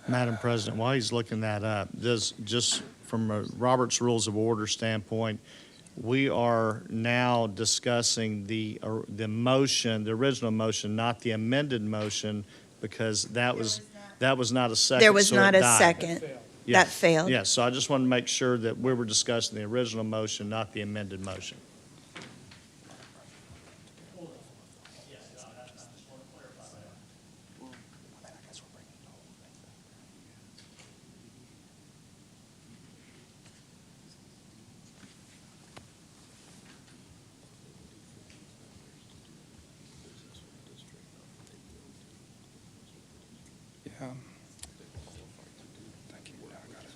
Madam President, while he's looking that up, just from a Robert's Rules of Order standpoint, we are now discussing the motion, the original motion, not the amended motion, because that was not a second. There was so not it a died. second. Yeah. That failed. Yes, so I just want to make sure that we were discussing the original motion, not the amended motion. Yeah. Thank you. I got it.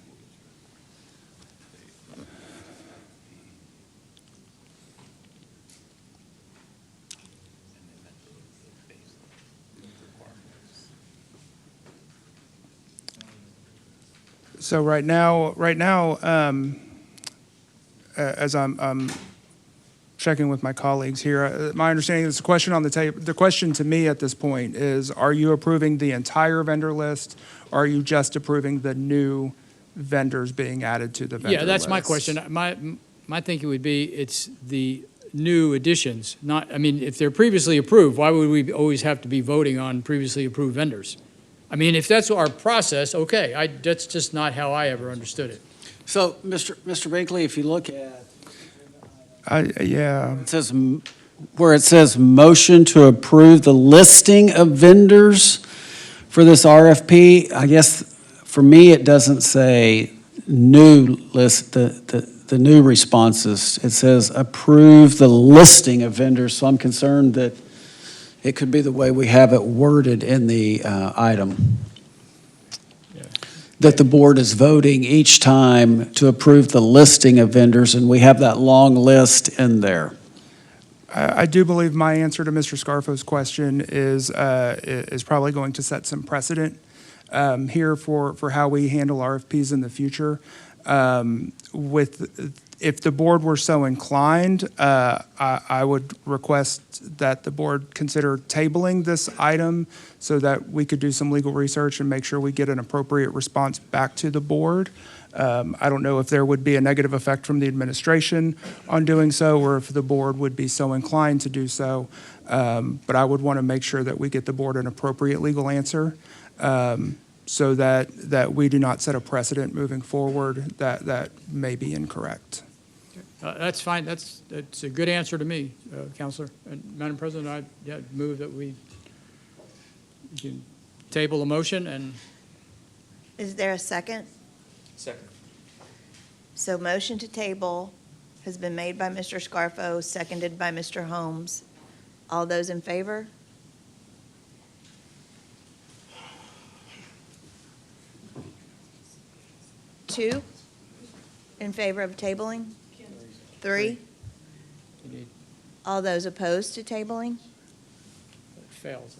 So right now, as I'm checking with my colleagues here, my understanding is the question on the table. The question to me at this point is: are you approving the entire vendor list? Or are you just approving the new vendors being added to the vendor list? Yeah, that's my question. My thinking would be it's the new additions, not, I mean, if they're previously approved, why would we always have to be voting on previously approved vendors? I mean, if that's our process, okay, that's just not how I ever understood it. So, Mr. Binkley, if you look at Yeah. it says, where it says motion to approve the listing of vendors for this RFP, I guess for me, it doesn't say new list, the new responses. It says approve the listing of vendors, so I'm concerned that it could be the way we have it worded in the item. That the board is voting each time to approve the listing of vendors, and we have that long list in there. I do believe my answer to Mr. Scarfo's question is probably going to set some precedent here for how we handle RFPs in the future. If the board were so inclined, I would request that the board consider tabling this item so that we could do some legal research and make sure we get an appropriate response back to the board. I don't know if there would be a negative effect from the administration on doing so, or if the board would be so inclined to do so. But I would want to make sure that we get the board an appropriate legal answer, so that we do not set a precedent moving forward that may be incorrect. That's fine. That's a good answer to me, Counselor. And Madam President, I move that we can table a motion and. Is there a second? Second. So motion to table has been made by Mr. Scarfo, seconded by Mr. Holmes. All those in favor? Two in favor of tabling? Three? All those opposed to tabling? It fails.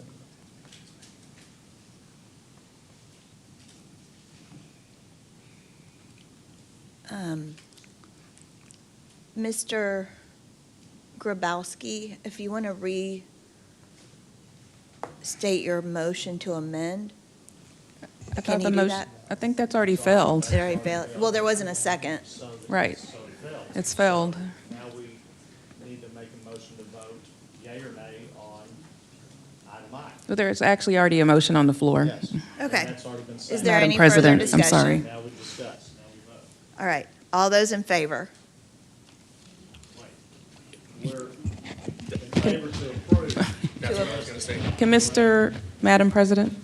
Mr. Grabowski, if you want to restate your motion to amend, can you do that? I think that's already failed. It already failed. Well, there wasn't a second. Right. It's failed. Now we need to make a motion to vote yea or nay on item I. But there's actually already a motion on the floor. Yes. Okay. That's already been Is said. there Madam any further President, discussion? I'm sorry. Now we discuss, now we vote. All right. All those in favor? We're in favor to approve. That's what I was going to say. Can Madam President?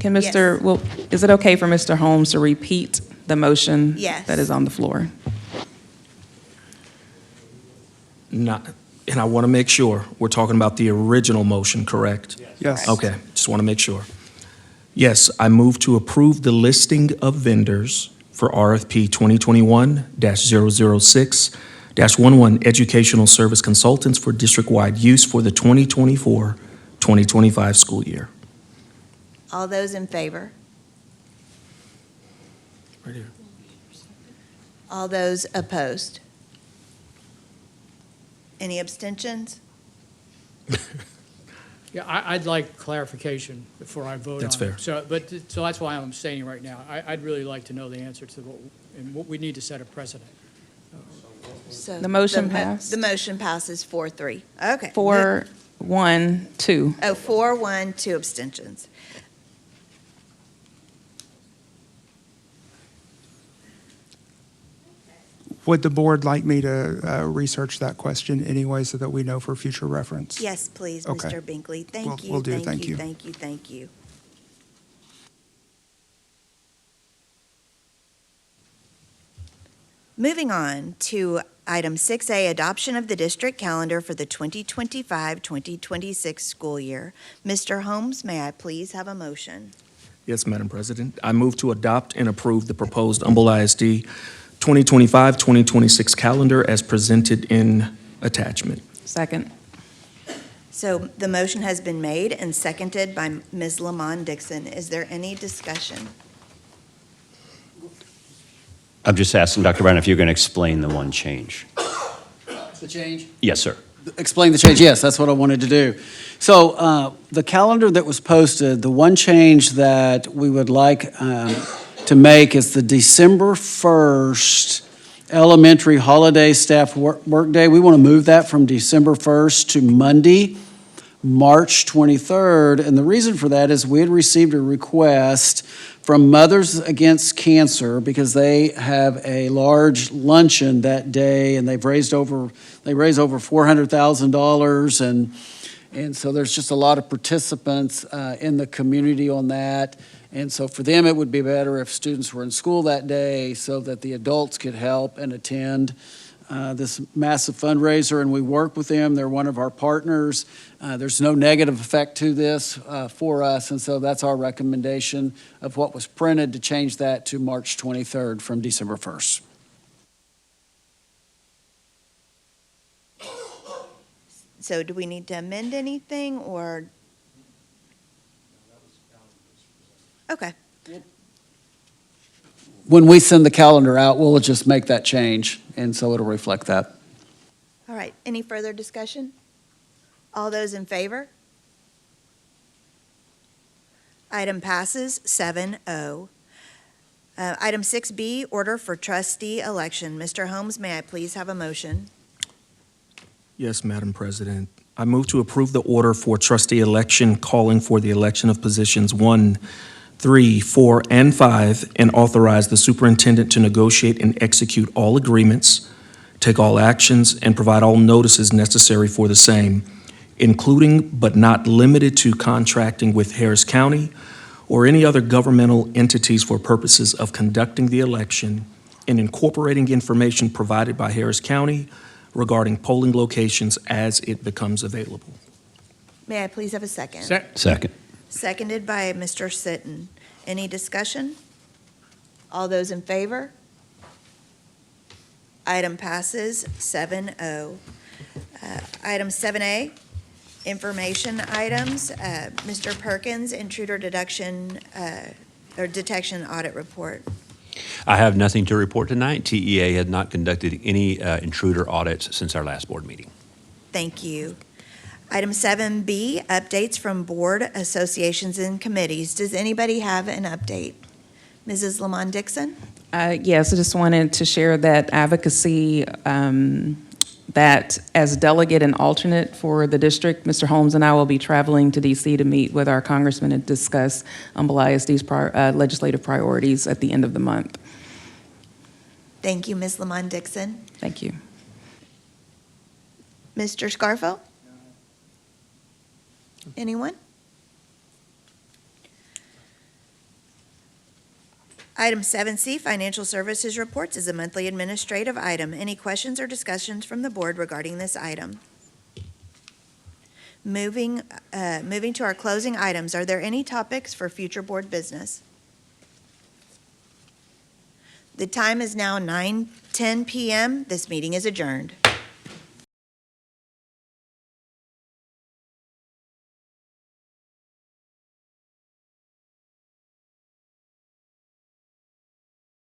Can Yes. is it okay for Mr. Holmes to repeat the motion Yes. that is on the floor? Not, and I want to make sure, we're talking about the original motion, correct? Yes. Okay, just want to make sure. Yes, I move to approve the listing of vendors for RFP 2021-006-11 Educational Service Consultants for district-wide use for the 2024-2025 school year. All those in favor? Right here. All those opposed? Any abstentions? Yeah, I'd like clarification before I vote on it. That's fair. So that's why I'm abstaining right now. I'd really like to know the answer to what we need to set a precedent. So The motion mo- passed? The motion passes 4-3. Okay. 4-1-2. Oh, 4-1, 2 abstentions. Would the board like me to research that question anyway so that we know for future reference? Yes, please, Okay. Mr. Binkley. Thank you. Will do. Thank Thank you. you. Thank you. Thank you. Moving on to item 6A, adoption of the district calendar for the 2025-2026 school year. Mr. Holmes, may I please have a motion? Yes, Madam President. I move to adopt and approve the proposed Humble ISD 2025-2026 calendar as presented in attachment. Second. So the motion has been made and seconded by Ms. Lamont Dixon. Is there any discussion? I'm just asking, Dr. Brown, if you're going to explain the one change. The change? Yes, sir. Explain the change, yes, that's what I wanted to do. So the calendar that was posted, the one change that we would like to make is the December 1st elementary holiday staff workday. We want to move that from December 1st to Monday, March 23rd. And the reason for that is we had received a request from Mothers Against Cancer because they have a large luncheon that day and they raise over $400,000 and so there's just a lot of participants in the community on that. And so for them, it would be better if students were in school that day so that the adults could help and attend this massive fundraiser, and we work with them. They're one of our partners. There's no negative effect to this for us, and so that's our recommendation of what was printed to change that to March 23rd from December 1st. So do we need to amend anything or? Okay. When we send the calendar out, we'll just make that change, and so it'll reflect that. All right. Any further discussion? All those in favor? Item passes 7-0. Item 6B, order for trustee election. Mr. Holmes, may I please have a motion? Yes, Madam President. I move to approve the order for trustee election calling for the election of positions 1, 3, 4, and 5, and authorize the superintendent to negotiate and execute all agreements, take all actions, and provide all notices necessary for the same, including but not limited to contracting with Harris County or any other governmental entities for purposes of conducting the election and incorporating information provided by Harris County regarding polling locations as it becomes available. May I please have a second? Second. Seconded by Mr. Sitton. Any discussion? All those in favor? Item passes 7-0. Item 7A, information items. Mr. Perkins, intruder detection audit report. I have nothing to report tonight. TEA had not conducted any intruder audits since our last board meeting. Thank you. Item 7B, updates from board, associations, and committees. Does anybody have an update? Mrs. Lamont Dixon? Yes, I just wanted to share that advocacy, that as delegate and alternate for the district, Mr. Holmes and I will be traveling to DC to meet with our congressman and discuss Humboldt ISD's legislative priorities at the end of the month. Thank you, Ms. Lamont Dixon. Thank you. Mr. Scarfo? Anyone? Item 7C, Financial Services Reports, is a monthly administrative item. Any questions or discussions from the board regarding this item? Moving to our closing items, are there any topics for future board business? The time is now 9:10 p.m. This meeting is adjourned.